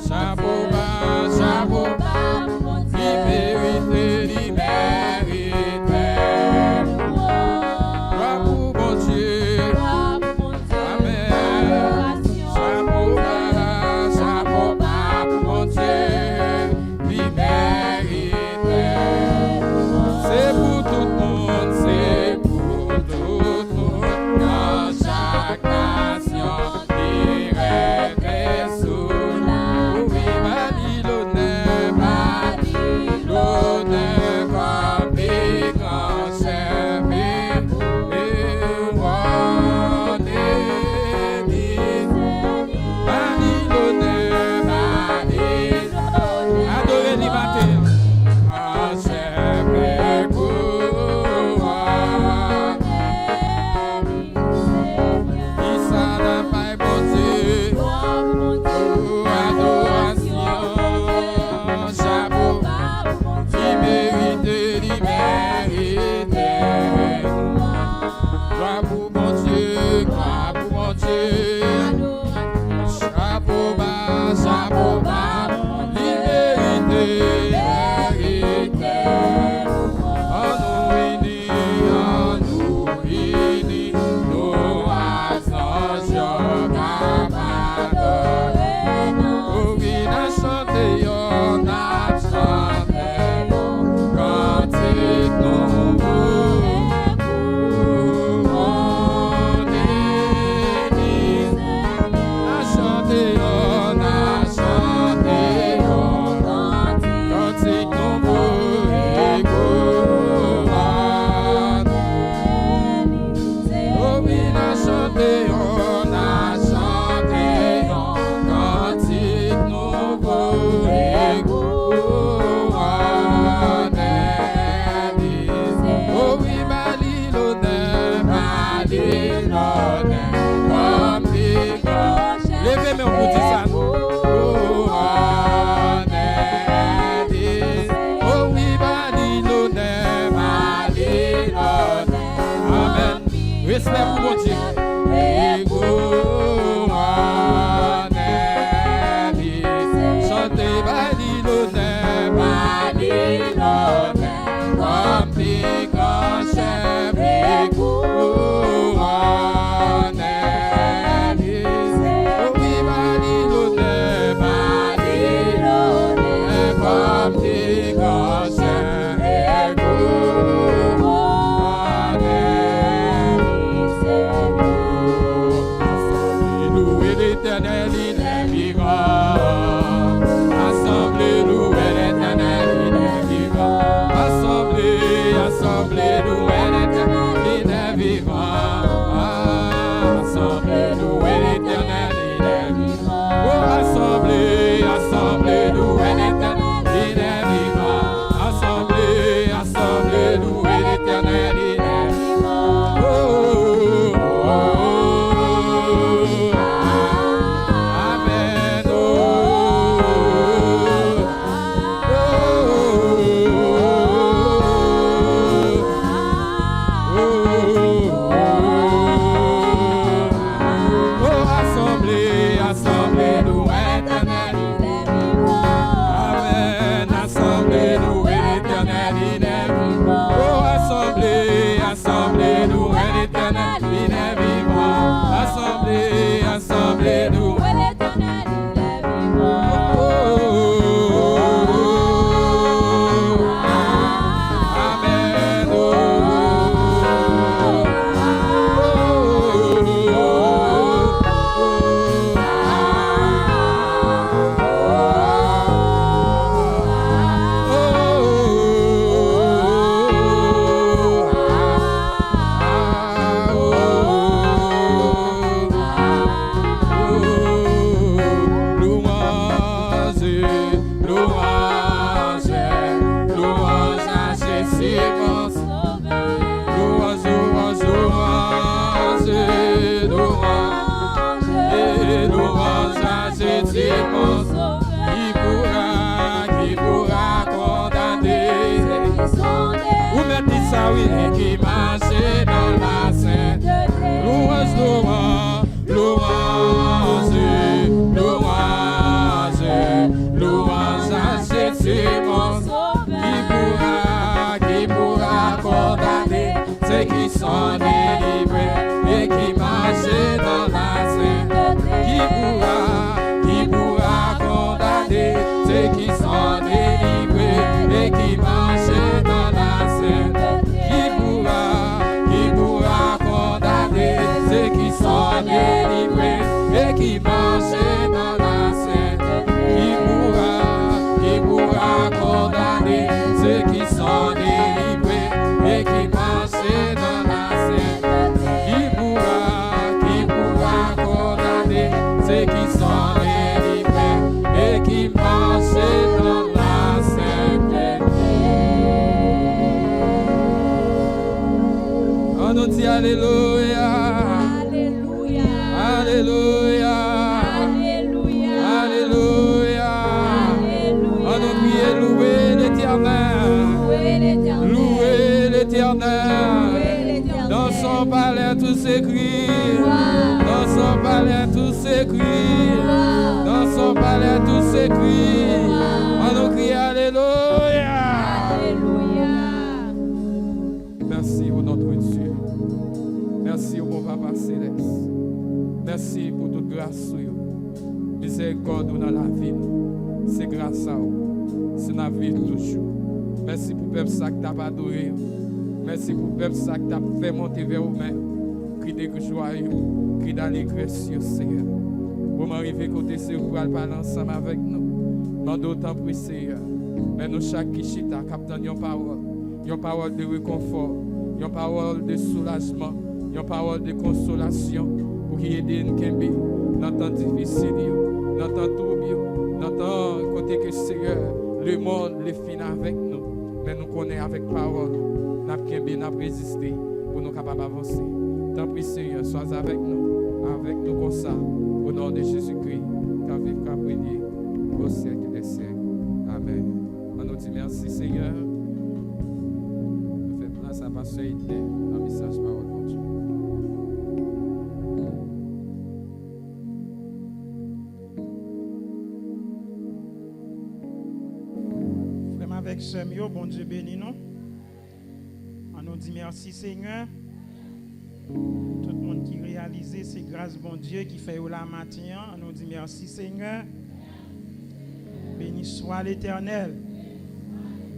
qui marchait dans la sainteté. On nous dit Alléluia. Alléluia. Alléluia. Alléluia. Alléluia. On nous prie louer l'Éternel. Louer l'Éternel. Dans son palais tout s'écrit. Dans son palais tout s'écrit. Dans son palais tout s'écrit. On nous crie Alléluia. Alléluia. Merci au notre Dieu. Merci au bon Papa Céleste. Merci pour toute grâce. Miséricorde dans la vie. C'est grâce à vous. C'est la vie toujours. Merci pour le peuple ça que tu as adoré. Merci pour le peuple ça que tu as fait monter vers vous-même. Cri de joyeux, cri d'allégresse, Seigneur. Pour m'arriver côté Seigneur, pour parler ensemble avec nous. Dans d'autres pour Seigneur. Mais nous chaque Kishita, captain, une parole de réconfort, une parole de soulagement, une parole de consolation pour qu'il aide nous dans temps difficile, dans temps trouble, dans temps côté que Seigneur, le monde les finit avec nous. Mais nous connaissons avec parole, nous avons résisté pour nous capables d'avancer. Tant pis Seigneur, sois avec nous comme ça, au nom de Jésus-Christ, qu'à vivre, qu'à prier, au siècle des siècles. Amen. On nous dit merci Seigneur. Nous faisons place à Pasteur Hitler, un message parole de Dieu. Frère avec Semio, bon Dieu béni nous. On nous dit merci Seigneur. Tout le monde qui réalise, c'est grâce bon Dieu qui fait la matin. On nous dit merci Seigneur. Béni soit l'Éternel.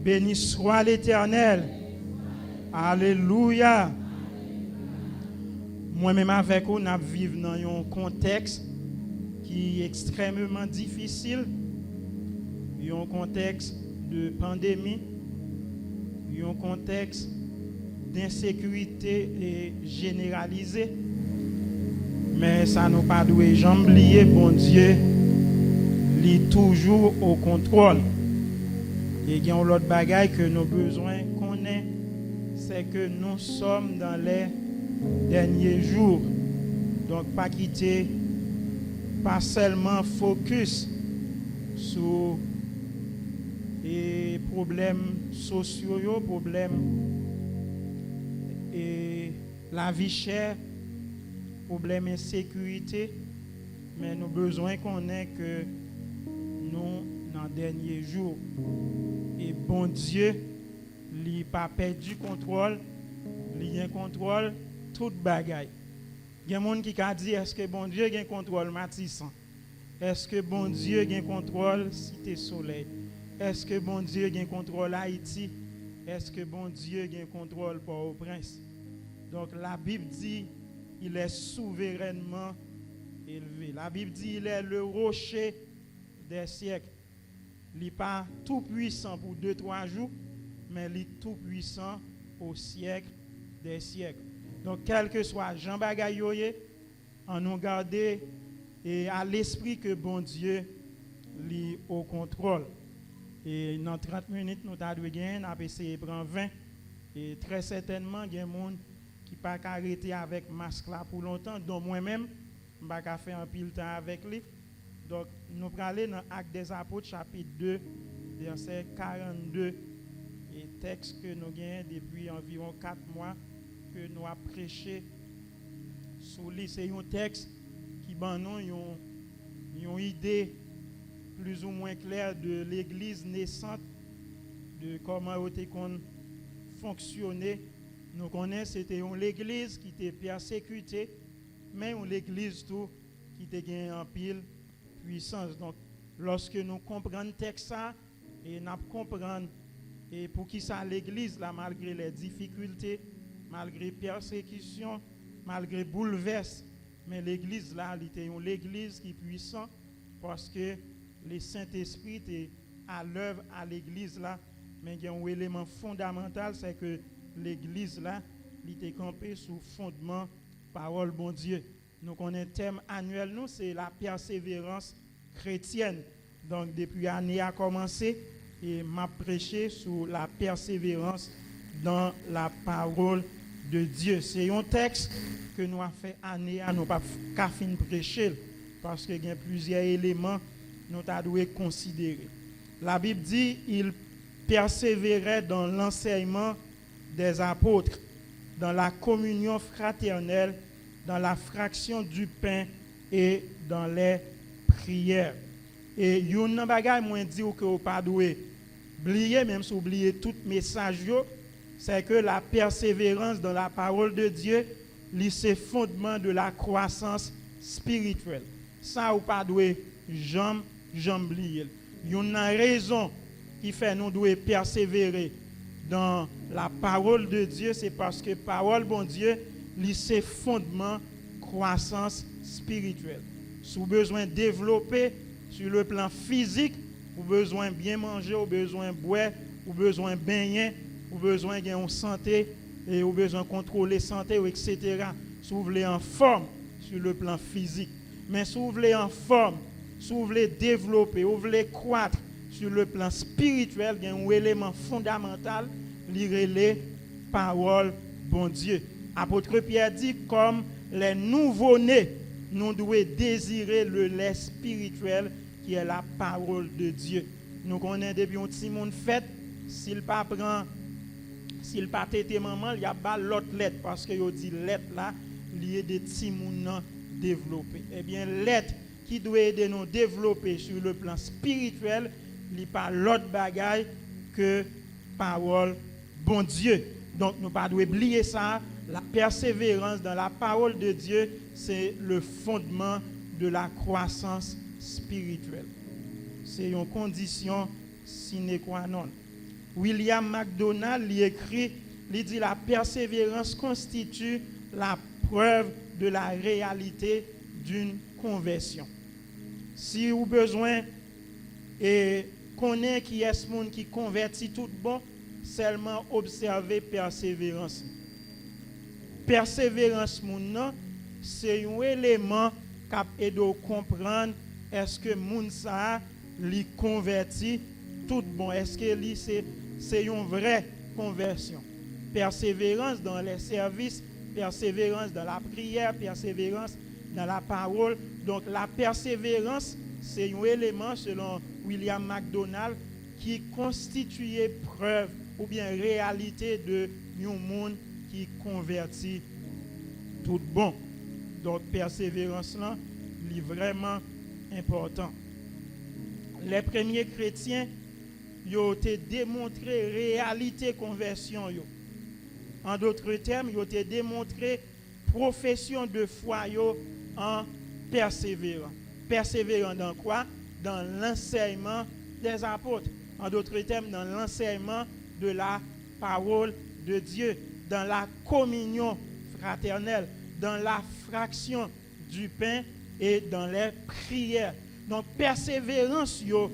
Béni soit l'Éternel. Alléluia. Moi-même avec vous, nous vivons dans un contexte qui est extrêmement difficile. Un contexte de pandémie. Un contexte d'insécurité généralisée. Mais ça nous pas doit jamais oublier, bon Dieu, il est toujours au contrôle. Et il y a une autre bagaille que nous avons besoin de connaître, c'est que nous sommes dans les derniers jours. Donc, pas quitter, pas seulement focus sur les problèmes sociaux, problèmes et la vie chère, problème d'insécurité, mais nous avons besoin qu'on ait que nous, dans les derniers jours, et bon Dieu, il n'a pas perdu contrôle, il a un contrôle toute bagaille. Il y a des gens qui ont dit, est-ce que bon Dieu a un contrôle Matissan? Est-ce que bon Dieu a un contrôle Cité Soleil? Est-ce que bon Dieu a un contrôle Haïti? Est-ce que bon Dieu a un contrôle Port-au-Prince? Donc la Bible dit, il est souverainement élevé. La Bible dit, il est le rocher des siècles. Il n'est pas tout puissant pour 2-3 jours, mais il est tout puissant au siècle des siècles. Donc, quel que soit Jean Bagayoye, on nous garde et à l'esprit que bon Dieu est au contrôle. Et dans 30 minutes, nous avons essayé de prendre 20. Et très certainement, il y a des gens qui ne peuvent pas arrêter avec le masque là pour longtemps. Donc, moi-même, je ne peux pas faire un pile temps avec lui. Donc, nous allons aller dans Actes des Apôtres, chapitre 2, verset 42. Et texte que nous avons depuis environ 4 mois que nous avons prêché sur lui. C'est un texte qui donne une idée plus ou moins claire de l'église naissante, de comment elle fonctionnait. Nous connaissons c'était une église qui était persécutée, mais une église tout qui était gagné en pile puissance. Donc, lorsque nous comprenons le texte et nous comprenons et pour qui ça l'église là, malgré les difficultés, malgré persécution, malgré bouleverse, mais l'église là, était une église qui est puissante parce que le Saint-Esprit est à l'œuvre à l'église là, mais il y a un élément fondamental, c'est que l'église là, il était campé sous fondement parole bon Dieu. Nous connaissons le thème annuel, nous, c'est la persévérance chrétienne. Donc depuis l'année a commencé et m'a prêché sur la persévérance dans la parole de Dieu. C'est un texte que nous avons fait année à nous pas qu'à fin prêcher parce qu'il y a plusieurs éléments nous devons considérer. La Bible dit il persévérait dans l'enseignement des apôtres, dans la communion fraternelle, dans la fraction du pain et dans les prières. Et yon bagay moi dit que vous pas doué oublier, même si vous oubliez tout message, c'est que la persévérance dans la parole de Dieu, c'est fondement de la croissance spirituelle. Ça ou pas doué jamais oublier. Une raison qui fait nous devons persévérer dans la parole de Dieu, c'est parce que parole bon Dieu, c'est fondement croissance spirituelle. Si vous avez besoin de développer sur le plan physique, vous avez besoin de bien manger, vous avez besoin de boire, vous avez besoin de baigner, vous avez besoin de gagner en santé, et vous avez besoin de contrôler la santé, etc. Si vous voulez en forme sur le plan physique. Mais si vous voulez en forme, si vous voulez développer, vous voulez croître sur le plan spirituel, il y a un élément fondamental, lire les paroles bon Dieu. Apôtre Pierre dit, comme les nouveau-nés, nous devons désirer le lait spirituel qui est la parole de Dieu. Nous connaissons depuis un petit monde fait, s'il pas prend, s'il pas tété maman, il y a pas l'autre lettre parce que il dit lettre là, lié des petits monde développer. Eh bien lettre qui doit aider nous développer sur le plan spirituel, il n'y a pas l'autre bagaille que parole bon Dieu. Donc nous pas doit oublier ça, la persévérance dans la parole de Dieu, c'est le fondement de la croissance spirituelle. C'est une condition sine qua non. William MacDonald lui écrit, il dit la persévérance constitue la preuve de la réalité d'une conversion. Si vous avez besoin et connaître qui est ce monde qui convertit tout bon, seulement observer persévérance. Persévérance moun c'est un élément qui aide à comprendre est-ce que moun ça li converti tout bon, est-ce que li c'est une vraie conversion. Persévérance dans les services, persévérance dans la prière, persévérance dans la parole. Donc la persévérance, c'est un élément selon William MacDonald qui constitue preuve ou bien réalité de un monde qui convertit tout bon. Donc persévérance là, est vraiment important. Les premiers chrétiens ils ont démontré réalité conversion yo. En d'autres termes, ils ont démontré profession de foi yo en persévérant. Persévérant dans quoi? Dans l'enseignement des apôtres. En d'autres termes, dans l'enseignement de la parole de Dieu, dans la communion fraternelle, dans la fraction du pain et dans les prières. Donc, persévérance yo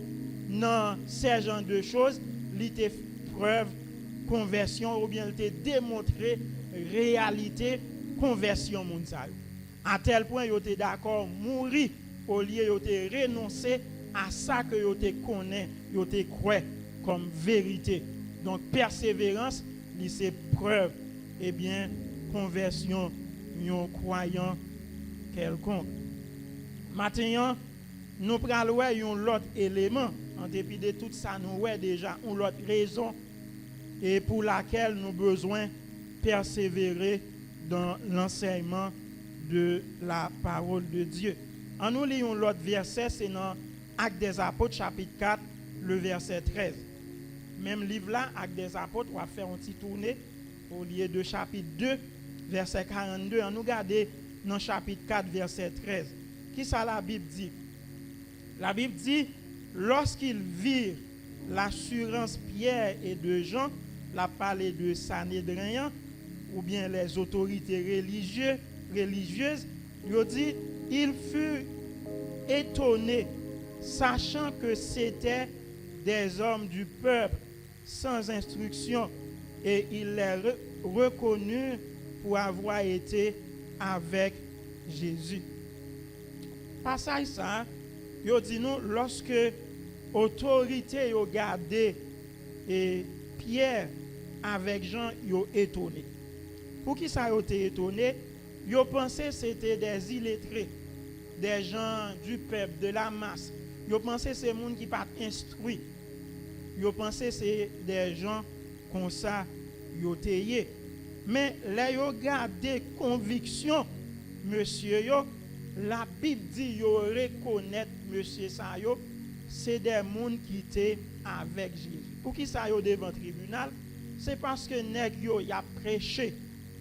dans ces genres de choses, l'ité preuve conversion ou bien l'ité démontré réalité conversion mondiale. À tel point yo était d'accord mourir au lieu yo était renoncer à ça que yo te connaît, yo te croit comme vérité. Donc persévérance, c'est preuve et bien conversion yon croyant quelconque. Maintenant, nous prenons un autre élément, en dépit de tout ça, nous avons déjà une autre raison et pour laquelle nous avons besoin de persévérer dans l'enseignement de la parole de Dieu. En nous lisons l'autre verset, c'est dans Actes des Apôtres, chapitre 4, le verset 13. Même livre là, Actes des Apôtres, on va faire un petit tournée au lieu de chapitre 2, verset 42. On nous regarde dans chapitre 4, verset 13. Qui ça la Bible dit? La Bible dit, lorsqu'ils virent l'assurance Pierre et de Jean, la parlé de Sanhédrin, ou bien les autorités religieuses, ils dit, ils furent étonnés, sachant que c'était des hommes du peuple sans instruction, et ils les reconnurent pour avoir été avec Jésus. Passage ça, il dit nous, lorsque autorité yo gardé et Pierre avec Jean yo étonné. Pour qui ça yo été étonné? Yo pensé c'était des illettrés, des gens du peuple, de la masse. Yo pensé c'est monde qui pas instruit. Yo pensé c'est des gens comme ça yo teye. Mais là yo gardé conviction monsieur yo, la Bible dit yo reconnaître monsieur ça yo, c'est des monde qui étaient avec Jésus. Pour qui ça yo devant tribunal? C'est parce que nèg yo y a prêché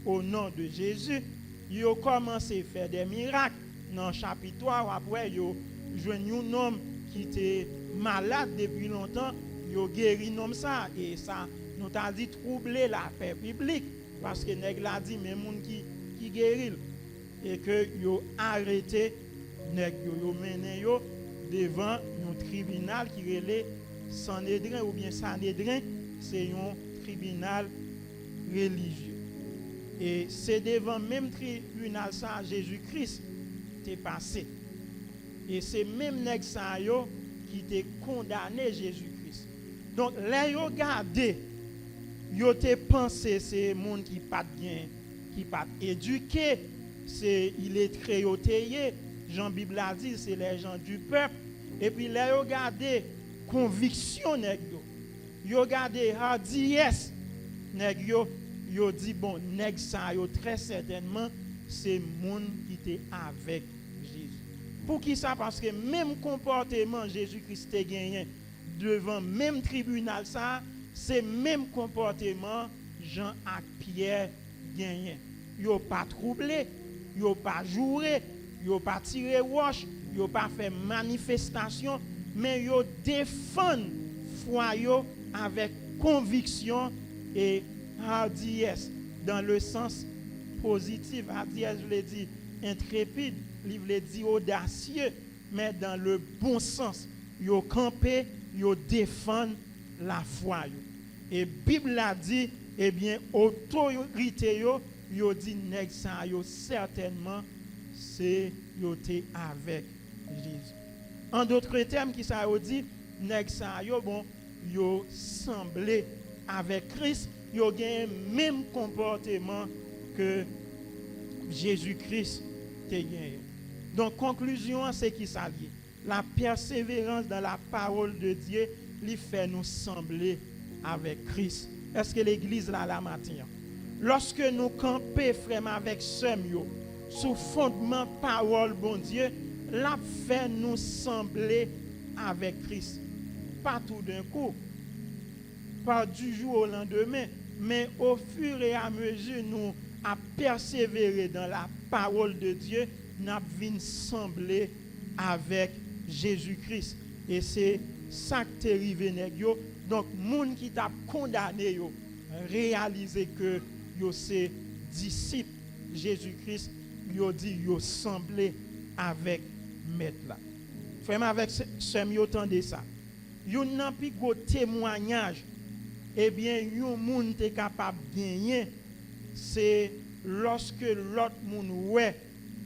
au nom de Jésus, yo commencé à faire des miracles. Dans le chapitre 3, après yo joignent un homme qui était malade depuis longtemps, yo guéri homme ça et ça nous t'a dit troubler la paix publique parce que nèg la dit même moun qui guérit et que yo arrêté nèg yo mené yo devant un tribunal qui relait Sanhédrin ou bien Sanhédrin, c'est un tribunal religieux. Et c'est devant même tribunal ça Jésus-Christ t'est passé. Et c'est même nèg ça yo qui t'est condamné Jésus-Christ. Donc là yo gardé, yo t'est pensé c'est monde qui pas bien, qui pas éduqué, c'est illettré yo teye, Jean Bible a dit c'est les gens du peuple. Et puis là yo gardé conviction nèg yo gardé hardiesse nèg yo dit bon nèg ça yo très certainement c'est monde qui était avec Jésus. Pour qui ça? Parce que même comportement Jésus-Christ a gagné devant même tribunal ça, c'est même comportement Jean et Pierre gagné. Yo pas troublé, yo pas joué, yo pas tiré roche, yo pas fait manifestation, mais yo défend foi yo avec conviction et hardiesse dans le sens positif. Hardiesse, je l'ai dit, intrépide, je l'ai dit audacieux, mais dans le bon sens. Yo campé, yo défend la foi yo. Et Bible a dit, eh bien, autorité yo dit nèg sa yo certainement c'est yo té avec Jésus. En d'autres termes, qui ça yo dit nèg sa yo bon yo semblé avec Christ, yo gen même comportement que Jésus-Christ té gen. Donc conclusion c'est qui ça lié. La persévérance dans la parole de Dieu lui fait nous sembler avec Christ. Est-ce que l'église là la matin? Lorsque nous camper frère avec sœur yo sous fondement parole bon Dieu, la fait nous sembler avec Christ. Pas tout d'un coup, pas du jour au lendemain, mais au fur et à mesure nous à persévérer dans la parole de Dieu, nous venons sembler avec Jésus-Christ. Et c'est ça qui est arrivé nèg yo. Donc moun qui t'a condamné yo réaliser que yo c'est disciple Jésus-Christ, yo dit yo semblé avec maître là. Frère avec sœur yo tendez ça. Yo nan pi go témoignage eh bien yon moun te capable gagner c'est lorsque l'autre moun ouais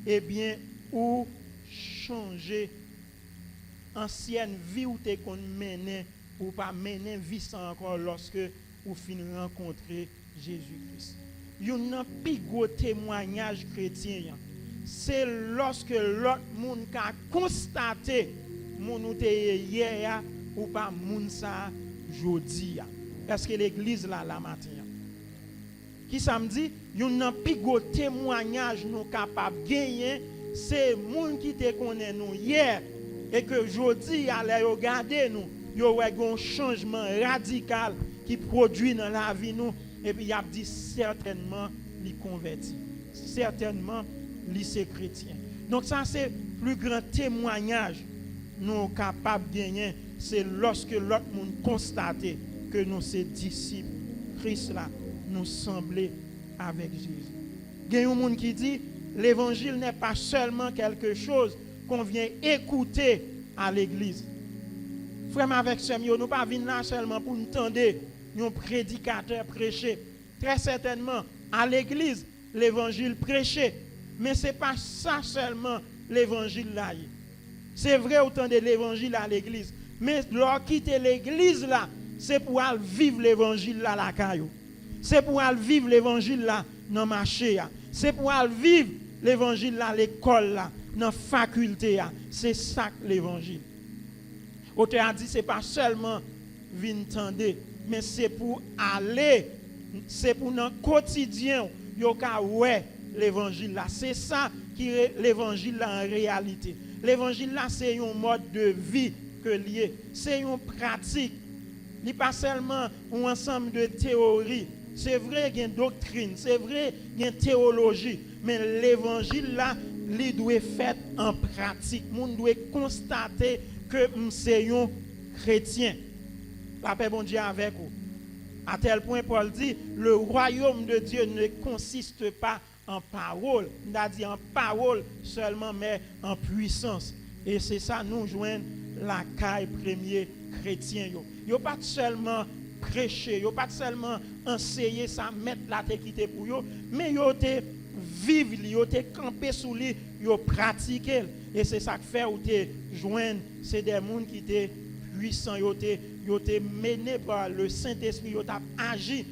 eh bien ou changer ancienne vie ou te kon mener ou pas mener vie ça encore lorsque ou fin rencontrer Jésus-Christ. Yon nan pi gros témoignage chrétien c'est lorsque l'autre monde ka constater moun ou te hier ou pas moun ça jodi. Est-ce que l'église là la matin qui samedi yon nan pi gros témoignage nous capable gagner c'est moun qui te connaît nous hier et que jodi allez regarder nous yo wè gon changement radical qui produit dans la vie nous et puis y a dit certainement li converti, certainement li c'est chrétien. Donc ça c'est plus grand témoignage nous capable gagner c'est lorsque l'autre monde constate que nous c'est disciples Christ là nous sembler avec Jésus. Il y a un monde qui dit l'évangile n'est pas seulement quelque chose qu'on vient écouter à l'église. Frère avec ce nous ne pas venir là seulement pour nous entendre un prédicateur prêcher. Très certainement à l'église l'évangile prêché, mais c'est pas ça seulement l'évangile là. C'est vrai autant de l'évangile à l'église, Mais leur quitter l'église là, c'est pour aller vivre l'évangile là la caillou. C'est pour aller vivre l'évangile là dans marché là. C'est pour aller vivre l'évangile là l'école là, dans faculté là. C'est ça l'évangile. Auteur a dit c'est pas seulement venir tendre, mais c'est pour aller, c'est pour dans quotidien yo ka ouais l'évangile là. C'est ça qui est l'évangile là en réalité. L'évangile là c'est un mode de vie que lié, c'est une pratique. Il n'est pas seulement un ensemble de théories. C'est vrai qu'il y a une doctrine, c'est vrai qu'il y a une théologie, mais l'évangile là, il doit être fait en pratique. On doit constater que c'est un chrétien. La paix bon Dieu avec vous. À tel point, Paul dit, le royaume de Dieu ne consiste pas en parole. Il a dit en parole seulement, mais en puissance. Et c'est ça, nous joignons la caille premier chrétien. Yo pas seulement prêcher, yo pas seulement enseigner ça, mettre la tête qui pour yo, mais yo te vivre, yo te camper sous lui, yo pratiquer. Et c'est ça que fait ou te joindre, c'est des gens qui étaient puissants, yo te mené par le Saint-Esprit, yo t'a agi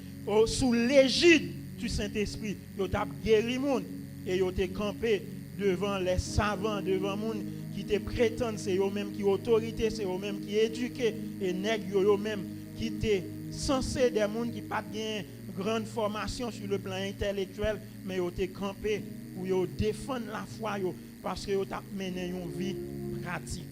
sous l'égide du Saint-Esprit, yo t'a guéri moun et yo te campé devant les savants, devant moun qui te prétendent, c'est eux-mêmes qui autorité, c'est eux-mêmes qui éduquent et nèg eux-mêmes qui te censé des gens qui pas gain grande formation sur le plan intellectuel, mais ils te campé pour défendre la foi parce que ils t'a mené une vie pratique.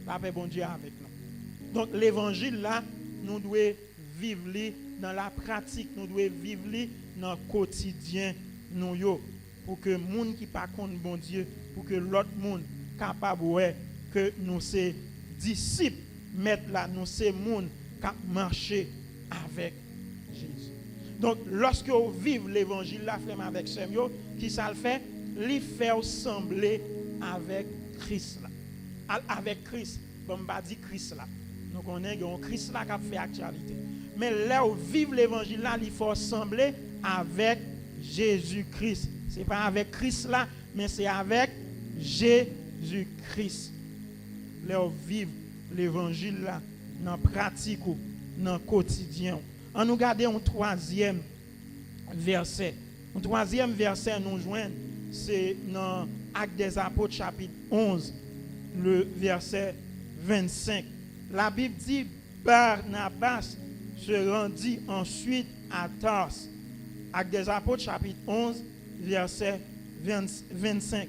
La paix bon Dieu avec nous. Donc l'évangile là, nous devons vivre dans la pratique, nous devons vivre dans le quotidien nous pour que les gens qui pas contre bon Dieu, pour que l'autre monde capable que nous ces disciples mettre là, nous ces monde qui marcher avec Jésus. Donc lorsque vous vivez l'évangile là frère avec sœur qui ça le fait, lui faire sembler avec Christ là. Avec Christ, bon pas dit Christ là. Nous connaissons Christ là qui a fait actualité. Mais là où vivre l'évangile là, il faut sembler avec Jésus-Christ. C'est pas avec Christ là, mais c'est avec Jésus-Christ. Là où vivre l'évangile là dans la pratique, dans le quotidien. On nous garde un troisième verset. Un troisième verset nous joint, c'est dans Actes des Apôtres chapitre 11, le verset 25. La Bible dit Barnabas se rendit ensuite à Tars. Actes des Apôtres chapitre 11, verset 25.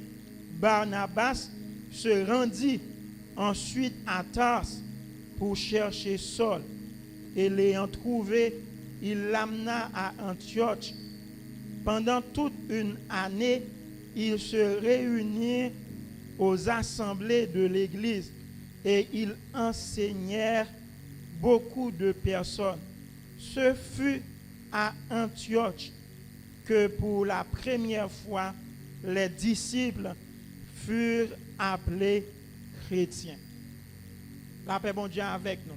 Barnabas se rendit ensuite à Tars pour chercher Saul. Et l'ayant trouvé, il l'amena à Antioche. Pendant toute une année, ils se réunirent aux assemblées de l'Église et ils enseignèrent beaucoup de personnes. Ce fut à Antioche que pour la première fois, les disciples furent appelés chrétiens. La paix bon Dieu avec nous.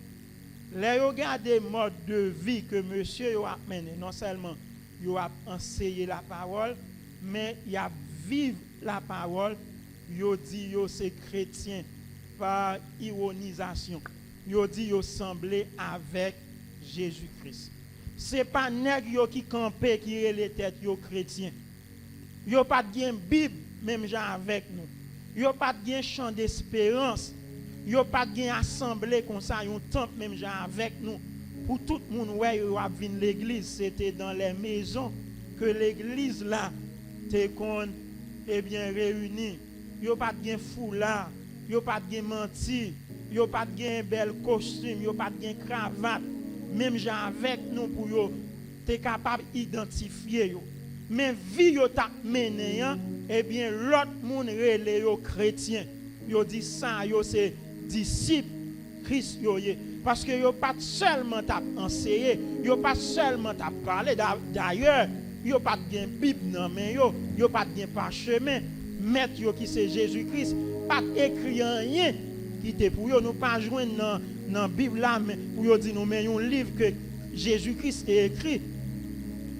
Les regardez mode de vie que monsieur a mené, non seulement il a enseigné la parole, mais il a vécu la parole, il dit que c'est chrétien par ironisation. Il dit qu'il semblait avec Jésus-Christ. Ce n'est pas nèg qui campé qui est les têtes chrétiens. Il n'y a pas de Bible, même avec nous. Il n'y a pas de chant d'espérance. Il n'y a pas de assemblée comme ça, un temple même avec nous. Pour tout le monde, ouais, il a vu l'église, c'était dans les maisons que l'église là, t'es bien réunie. Il n'y a pas de foulard, il n'y a pas de menti, il n'y a pas de bel costume, il n'y a pas de cravate. Même avec nous pour yo, t'es capable d'identifier yo. Mais vie yo t'a mené, eh bien l'autre monde relé yo chrétien. Yo dit ça, yo c'est disciple Christ yo yé. Parce que yo pas seulement t'a enseigné, yo pas seulement t'a parlé. D'ailleurs, yo pas de Bible non mais yo pas de parchemin. Maître yo qui c'est Jésus-Christ, pas écrit rien qui te pour yo, nous pas joindre dans la Bible là, mais pour yo dire nous mais un livre que Jésus-Christ a écrit.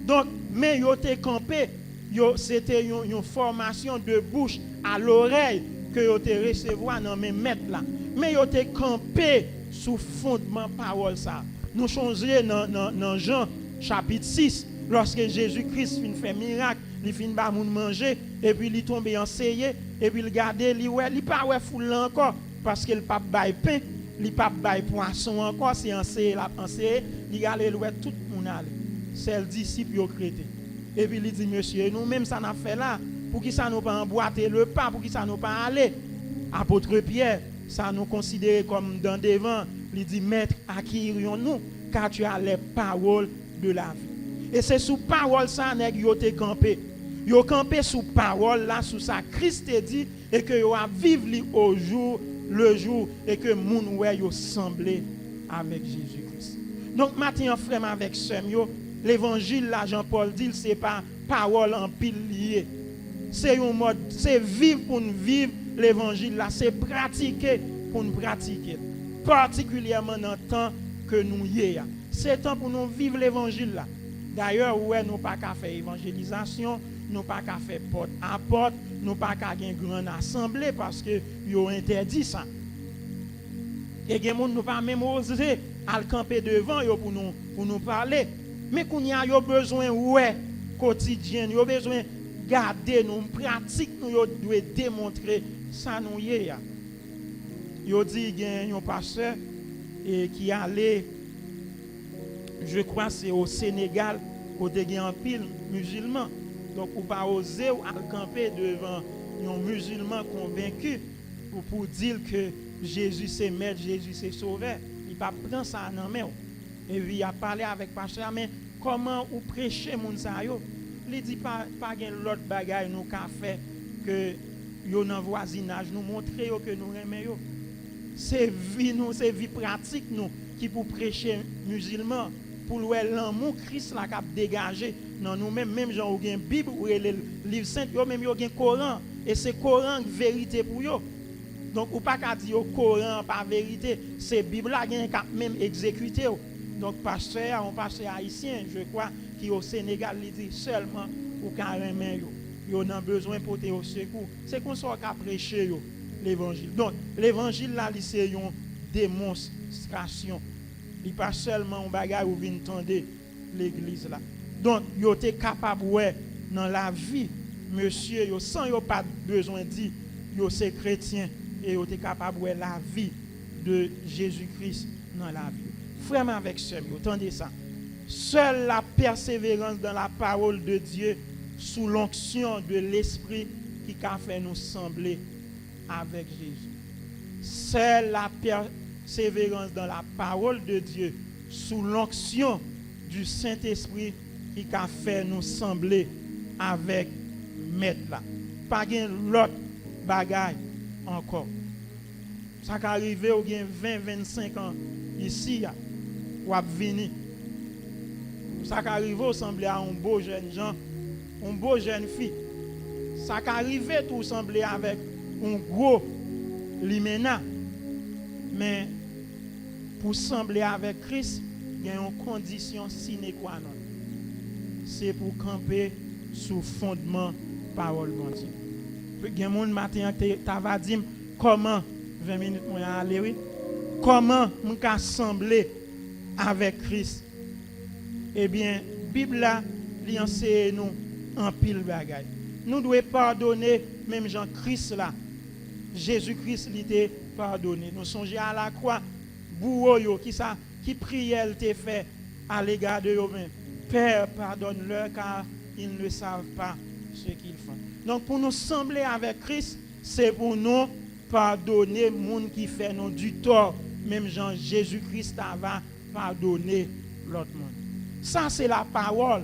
Donc, mais yo te campé, c'était une formation de bouche à l'oreille que yo te recevoir dans mes maîtres là. Mais yo te campé sous fondement parole ça. Nous changer dans Jean chapitre 6 lorsque Jésus-Christ fait miracle, il fin ba moun manger et puis il tombe enseigné et puis il garde il pas ouais foule encore parce qu'il pas bail pain, il pas bail poisson encore, c'est enseigné la enseigné, il garde ouais tout moun aller. C'est le disciple yo crété. Et puis il dit monsieur, nous même ça n'a fait là, pour qui ça nous pas emboîter le pas, pour qui ça nous pas aller. Apôtre Pierre, ça nous considère comme dans devant, il dit maître, à qui irions-nous car tu as les paroles de la vie. Et c'est sous parole ça nèg yo te campé. Yo campé sous parole là, sous ça Christ te dit et que yo a vivre li au jour le jour et que moun wè yo semblé avec Jésus-Christ. Donc matin frère avec sœur yo, l'évangile là Jean-Paul dit c'est pas parole en pile lié. C'est un mode, c'est vivre pour nous vivre l'évangile là, c'est pratiquer pour nous pratiquer. Particulièrement dans le temps que nous y sommes. C'est temps pour nous vivre l'évangile là. D'ailleurs, ouais, nous pas qu'à faire évangélisation, nous pas qu'à faire porte à porte, nous pas qu'à faire une grande assemblée parce que yo interdit ça. Et gen moun nous pas même oser à camper devant yo pour nous parler. Mais qu'on y a yo besoin ouais quotidien, yo besoin garder nous pratique nous yo doit démontrer ça nous y est. Yo dit gen un pasteur et qui allait, je crois c'est au Sénégal côté gen en pile musulman. Donc ou pas oser à camper devant un musulman convaincu pour dire que Jésus c'est maître, Jésus c'est sauveur. Il pas prendre ça dans main. Et puis il a parlé avec pasteur mais comment ou prêcher moun sa yo? Il dit pas gen l'autre bagaille nous ka fait que yo dans voisinage nous montrer yo que nous aimons yo. C'est vie pratique nous qui pour prêcher musulman pour l'amour Christ la cap dégager dans nous même gens ou gen Bible ou le livre saint yo même yo gen Coran et c'est Coran vérité pour yo. Donc ou pas ka dire yo Coran pas vérité, c'est Bible la gen cap même exécuter. Donc pasteur, un pasteur haïtien, je crois qui au Sénégal il dit seulement ou ka remen yo. Yo nan besoin porter au secours. C'est qu'on soit ka prêcher yo l'évangile. Donc l'évangile là c'est une démonstration. Il pas seulement un bagage ou vinn tendre l'église là. Donc yo te capable ouais dans la vie monsieur yo sans yo pas besoin dire yo c'est chrétien et yo te capable ouais la vie de Jésus-Christ dans la vie. Frère avec sœur, entendez ça. Seule la persévérance dans la parole de Dieu sous l'onction de l'Esprit qui a fait nous sembler avec Jésus. Seule la persévérance dans la parole de Dieu sous l'onction du Saint-Esprit qui a fait nous sembler avec Maître là. Pas gain l'autre bagaille encore. Ça qu'à arriver au gain 20-25 ans ici ou à venir. Ça qu'arrive au sembler à un beau jeune gens, une beau jeune fille. Ça qu'arrive tout sembler avec un gros limena. Mais pour sembler avec Christ, il y a une condition sine qua non. C'est pour camper sous fondement parole bon Dieu. Il y a un monde matin qui t'a dit comment 20 minutes moi aller oui. Comment on peut sembler avec Christ? Eh bien, Bible là, li enseigne nous en pile bagaille. Nous devons pardonner même Jean-Christ là. Jésus-Christ lui t'a pardonné. Nous songeons à la croix, bourreau qui prière t'a fait à l'égard de eux-mêmes. Père, pardonne-leur car ils ne savent pas ce qu'ils font. Donc pour nous sembler avec Christ, c'est pour nous pardonner monde qui fait nous du tort. Même Jean Jésus-Christ va pardonner l'autre monde. Ça c'est la parole.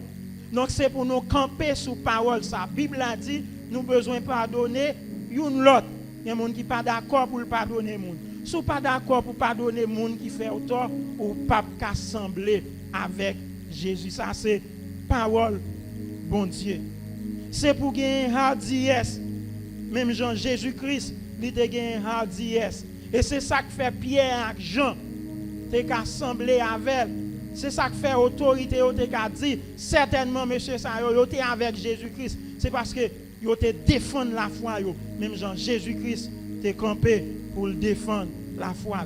Donc c'est pour nous camper sous parole. La Bible a dit nous besoin pardonner une l'autre. Il y a des gens qui pas d'accord pour pardonner monde. Si pas d'accord pour pardonner monde qui fait tort ou pas qu'assembler avec Jésus. Ça c'est parole bon Dieu. C'est pour gagner hardiesse. Même Jean Jésus-Christ il te gagné hardiesse. Et c'est ça qui fait Pierre et Jean te assemblé avec. C'est ça qui fait autorité te dit certainement monsieur ça yo te avec Jésus-Christ. C'est parce que yo te défendre la foi yo. Même Jean Jésus-Christ te campé pour le défendre la foi.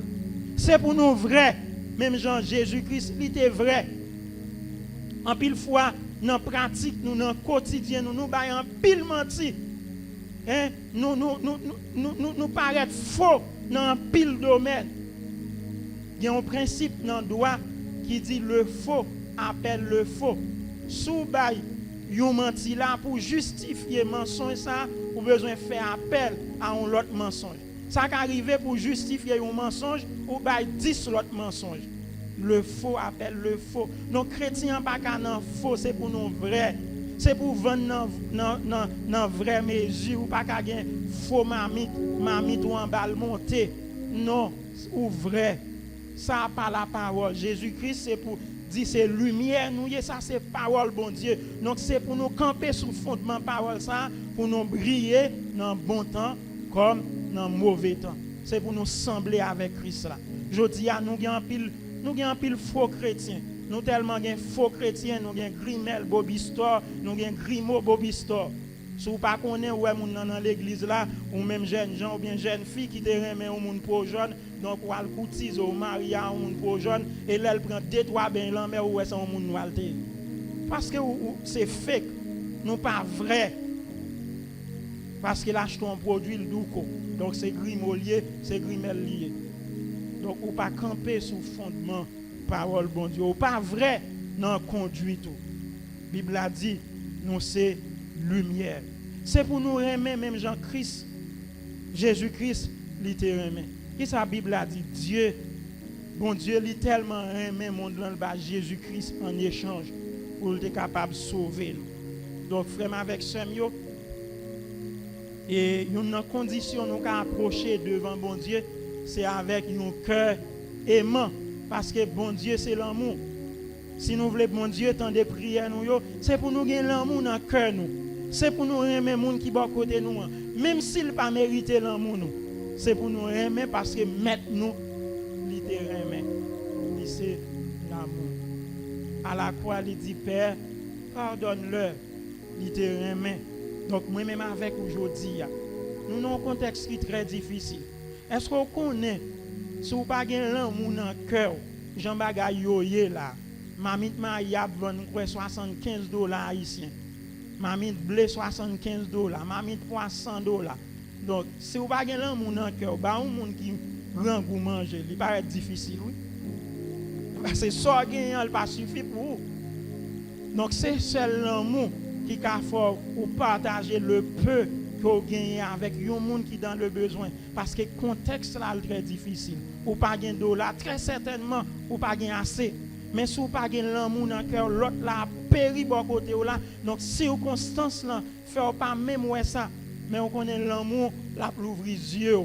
C'est pour nous vrai. Même Jean Jésus-Christ, il était vrai. En pile fois, dans la pratique, nous, dans le quotidien, nous baillons en pile menti. Hein? Nous paraît faux dans un pile domaine. Il y a un principe dans le droit qui dit le faux appelle le faux. Sous bail, yon menti là pour justifier mensonge ça, ou besoin faire appel à un autre mensonge. Ça qui arrive pour justifier un mensonge, ou bail 10 autres mensonges. Le faux appelle le faux. Donc chrétiens pas qu'à nan faux, c'est pour nous vrai. C'est pour vendre dans vraie mesure ou pas qu'à gen faux mamite ou en balle monter. Non, ou vrai. Ça pas la parole. Jésus-Christ c'est pour dire c'est lumière nous, ça c'est parole bon Dieu. Donc c'est pour nous camper sur fondement parole ça, pour nous briller dans bon temps comme dans mauvais temps. C'est pour nous sembler avec Christ là. Je dis à nous avons pile faux chrétiens. Nous tellement gen faux chrétiens, nous gen Grimel Bobistor, nous gen Grimo Bobistor. Si vous pas connaît ouais moun dans l'église là ou même jeunes gens ou bien jeunes filles qui te remet au monde pour jeune, donc ou al coutise au Maria au monde pour jeune et là elle prend 2-3 bains là mais ouais c'est un monde noir. Parce que c'est fake, nous pas vrai. Parce qu'il achète un produit le douco. Donc c'est Grimolier, c'est Grimel lié. Donc ou pas camper sous fondement parole bon Dieu, ou pas vrai dans conduite tout. Bible a dit nous c'est lumière. C'est pour nous aimer même Jean-Christ. Jésus-Christ il te aimé. Qui sa Bible a dit Dieu bon Dieu il tellement aimé monde dans le bas Jésus-Christ en échange pour être capable de sauver nous. Donc frère avec Samuel et une condition nous qu'à approcher devant bon Dieu, c'est avec un cœur aimant parce que bon Dieu c'est l'amour. Si nous voulons bon Dieu tant de prières nous c'est pour nous gagner l'amour dans cœur nous. C'est pour nous aimer monde qui bon côté nous même s'il pas mérité l'amour nous. C'est pour nous aimer parce que mettre nous littéralement c'est l'amour. À la croix il dit Père pardonne-leur littéralement. Donc moi-même avec aujourd'hui, nous avons un contexte qui est très difficile. Est-ce qu'on connaît, si vous n'avez pas l'amour dans le cœur, Jean Bagay yoye là, mamite Maria vend $75 haïtiens. Mamite blé $75, mamite $100. Donc si vous n'avez pas l'amour dans le cœur, bah un monde qui grand goût manger, il paraît difficile oui. Parce que ça gagne il pas suffit pour vous. Donc c'est seul l'amour qui a fort ou partager le peu que vous gagnez avec un monde qui dans le besoin parce que le contexte là est très difficile ou pas gain dollar très certainement ou pas gain assez mais si vous pas gain l'amour dans cœur l'autre là péri bon côté là donc circonstance là fait pas même ouais ça mais on connaît l'amour la l'ouvrir yeux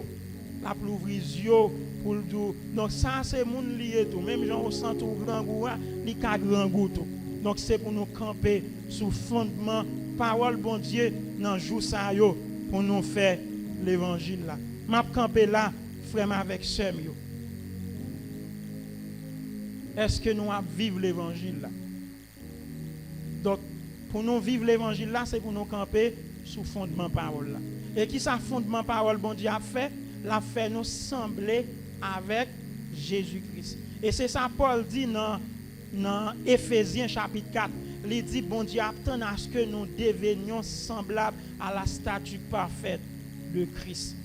pour le tout donc ça c'est monde lié tout même gens au centre grand goût li ka grand goût tout. Donc c'est pour nous camper sous fondement parole bon Dieu dans jour ça yo pour nous faire l'évangile là. M'a camper là frère avec sœur yo. Est-ce que nous allons vivre l'évangile là? Donc pour nous vivre l'évangile là, c'est pour nous camper sous fondement parole là. Et qui ça fondement parole bon Dieu a fait? L'a fait nous sembler avec Jésus-Christ. Et c'est ça Paul dit dans Éphésiens chapitre 4, il dit bon Dieu attend à ce que nous devenions semblables à la statue parfaite de Christ.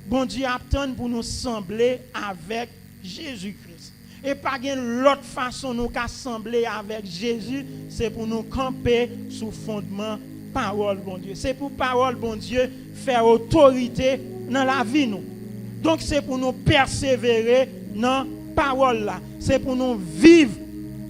Bon Dieu attend pour nous sembler avec Jésus-Christ. Et pas l'autre façon nous qu'à sembler avec Jésus, c'est pour nous camper sous fondement parole bon Dieu. C'est pour parole bon Dieu faire autorité dans la vie nous. Donc c'est pour nous persévérer dans parole là. C'est pour nous vivre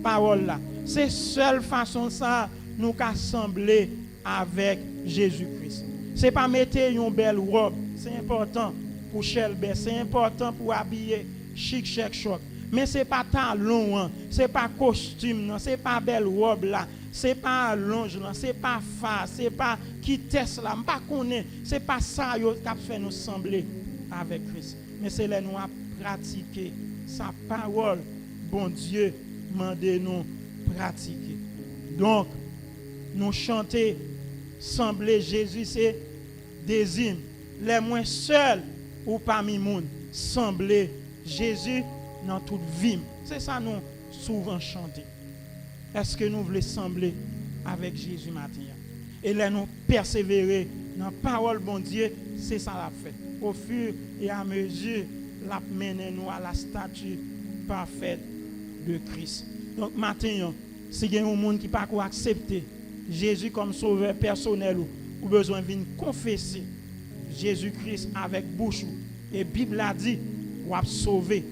parole là. C'est seule façon ça nous qu'assembler avec Jésus-Christ. C'est pas mettre une belle robe, c'est important pour Shelby, c'est important pour habiller chic choc. Mais c'est pas talon, hein. C'est pas costume, non, c'est pas belle robe là, c'est pas longe là, c'est pas face, c'est pas qui teste là, pas connaît, c'est pas ça yo qui fait nous sembler avec Christ. Mais c'est là nous à pratiquer sa parole, bon Dieu mandé nous pratiquer. Donc nous chanter sembler Jésus c'est des hymnes les moins seuls ou parmi monde sembler Jésus dans toute vie. C'est ça nous souvent chanter. Est-ce que nous voulons sembler avec Jésus matin? Et là nous persévérer dans la parole bon Dieu, c'est ça la fait. Au fur et à mesure, la mène nous à la statue parfaite de Christ. Donc matin, si il y a un monde qui pas accepter Jésus comme sauveur personnel ou besoin de venir confesser Jésus-Christ avec bouche et Bible a dit ou a sauvé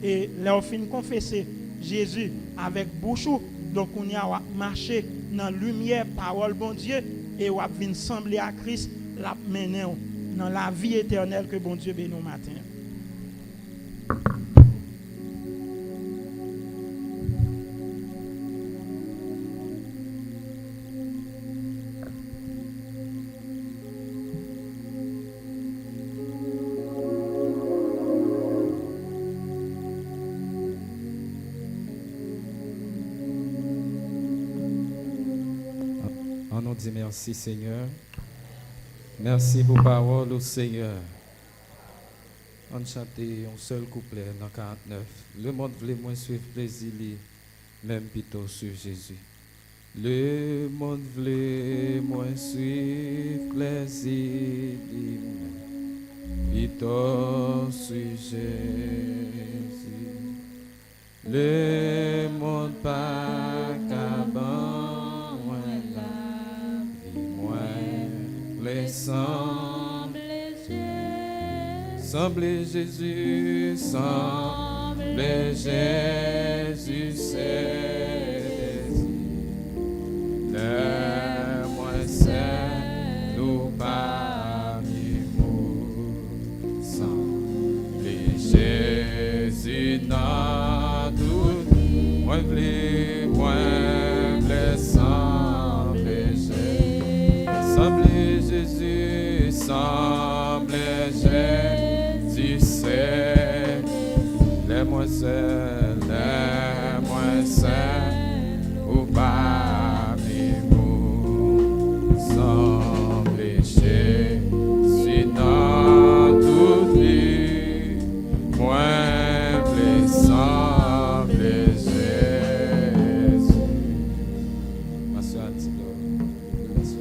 et là on fin confesser Jésus avec bouche donc on y a marché dans la lumière parole bon Dieu et on va venir sembler à Christ la mener dans la vie éternelle que bon Dieu bénit au matin. On dit merci Seigneur. Merci pour parole au Seigneur. On chante un seul couplet dans 49. Le monde voulait moins suivre plaisir, même plutôt sur Jésus. Le monde voulait moins suivre plaisir, plutôt sur Jésus. Le monde pas qu'abandonner. Semblez Jésus, semblez Jésus, c'est le moins c'est nous parmi nous. Semblez Jésus dans tout, moins blé, semblez Jésus, semblez Jésus, semblez Jésus, c'est les moins c'est ou parmi nous. Semblez Jésus dans toute vie, moins blé, semblez Jésus. Ma soeur Antidor, merci.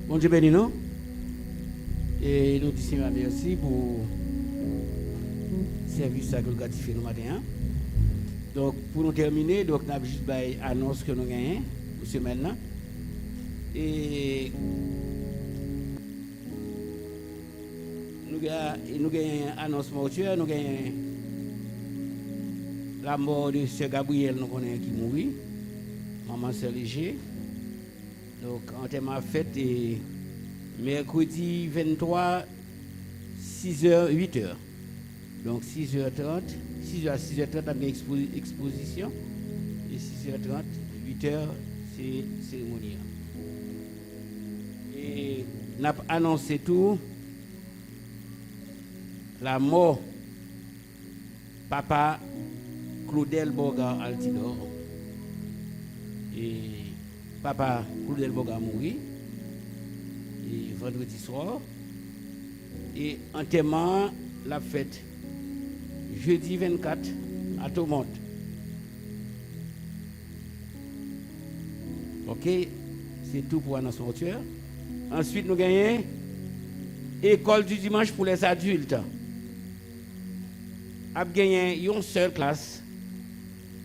Bon Dieu béni nous. Et nous disons merci pour le service que nous avons fait nous matin. Donc pour nous terminer, donc nous avons juste annonce que nous gagnons pour ce maintenant. Et nous gagnons annonce mortuaire, nous gagnons la mort de Sœur Gabriel nous connaissons qui mourit, maman Sœur Léger. Donc, en termes de fête, mercredi 23, 6h, 8h. Donc, 6h30, 6h à 6h30, on a une exposition. Et 6h30, 8h, c'est cérémonie. Et on a annoncé tout. La mort, papa Claudel Boga Altidor. Et papa Claudel Boga mourit et vendredi soir et enterrement la fête jeudi 24 à Tourmente. OK, c'est tout pour annonce mortuaire. Ensuite nous gagnons école du dimanche pour les adultes. A gagné une seule classe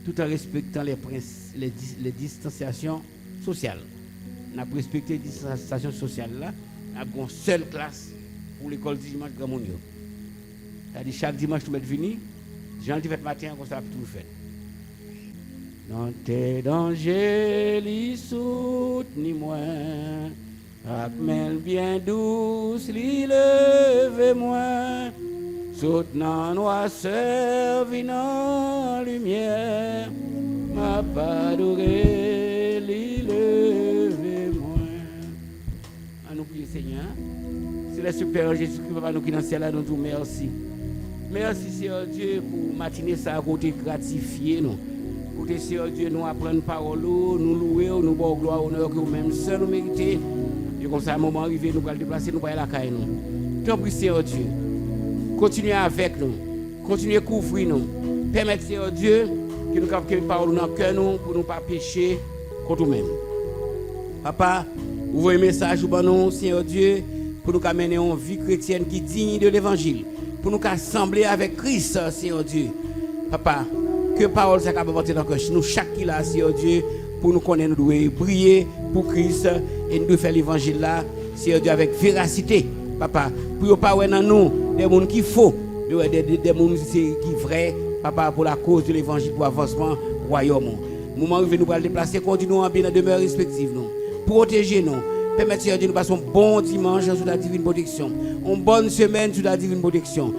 tout en respectant les distanciations sociales. On a respecté les distanciations sociales là. On a une seule classe pour l'école du dimanche Grand Mounio. C'est-à-dire chaque dimanche tout le monde venu. Jean le matin comme ça tout fait. Dans tes dangers, li soutenez moi. Ak men bien douce, li leve moi. Soutenant noirceur, vinant lumière. Ma padoré, li leve moi. À nous prier Seigneur. Céleste Père Jésus-Christ, Papa, nous qui dans le ciel, nous disons merci. Merci, Seigneur Dieu, pour matinée ça, pour te gratifier, nous. Pour te, Seigneur Dieu, nous apprendre parole, nous louer, nous bon gloire, honneur que nous-mêmes seuls nous méritons. Et comme ça, à un moment arrivé, nous allons déplacer, nous allons la caille, nous. T'en prie, Seigneur Dieu. Continuez avec nous. Continuez à couvrir nous. Permettez, Seigneur Dieu, que nous captions parole dans le cœur, nous, pour ne pas pécher contre nous-mêmes. Papa, ouvrez un message pour nous, Seigneur Dieu, pour nous amener une vie chrétienne qui est digne de l'évangile. Pour nous assembler avec Christ, Seigneur Dieu. Papa, que parole soit capable de porter dans le cœur. Nous, chaque qui là, Seigneur Dieu, pour nous connaître, nous devons prier pour Christ et nous devons faire l'évangile là, Seigneur Dieu, avec véracité. Papa, pour ne pas dans nous des gens qui faux, des gens qui vrais, papa, pour la cause de l'évangile, pour l'avancement du royaume. Moment où nous allons déplacer, continuons à bien dans demeure respective. Protégez-nous. Permettez de nous passer un bon dimanche sous la divine protection. Une bonne semaine sous la divine protection.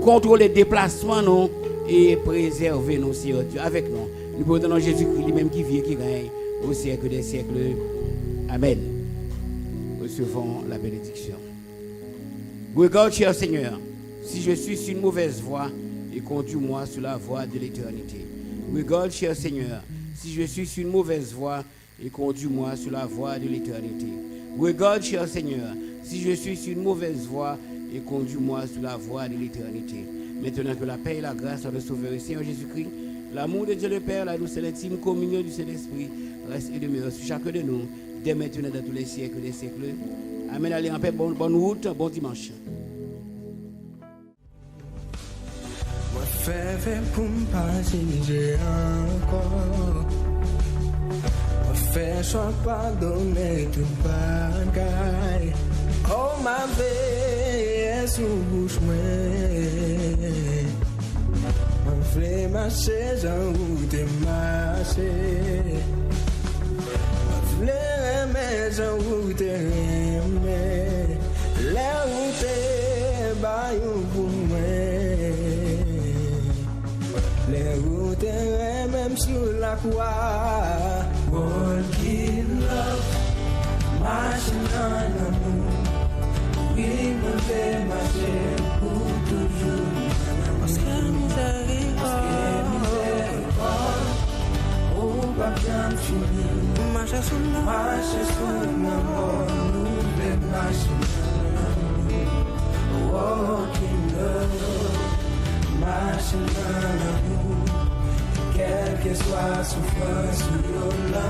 Contrôlez les déplacements nous, et préservez-nous, Seigneur Dieu, avec nous. Nous prenons Jésus-Christ lui-même qui vit et qui règne au siècle des siècles. Amen. Recevons la bénédiction. Regarde, cher Seigneur, si je suis sur une mauvaise voie, et conduis-moi sur la voie de l'éternité. Regarde, cher Seigneur, si je suis sur une mauvaise voie, et conduis-moi sur la voie de l'éternité. Regarde, cher Seigneur, si je suis sur une mauvaise voie, et conduis-moi sur la voie de l'éternité. Maintenant que la paix et la grâce de Sauveur et Seigneur Jésus-Christ, l'amour de Dieu le Père, la douce et l'intime communion du Saint-Esprit, reste et demeure sur chacun de nous, dès maintenant dans tous les siècles des siècles. Amen. Allez en paix, bonne route, bon dimanche. Fais pour m'passer encore. Fais soit pardonner tout bagaille. Oh ma vie sous bouche moi. On fait marcher j'en route marcher. On fait remettre j'en route remettre. La route baillou pour moi. Les routes même sur la croix. Walking love, marching en amour. Oui, on fait marcher pour toujours. Parce que miséricorde, oh, pas bien fini. Marcher sur l'amour, nous fait marcher en amour. Walking love, marching en amour. Quelle que soit souffrance ou la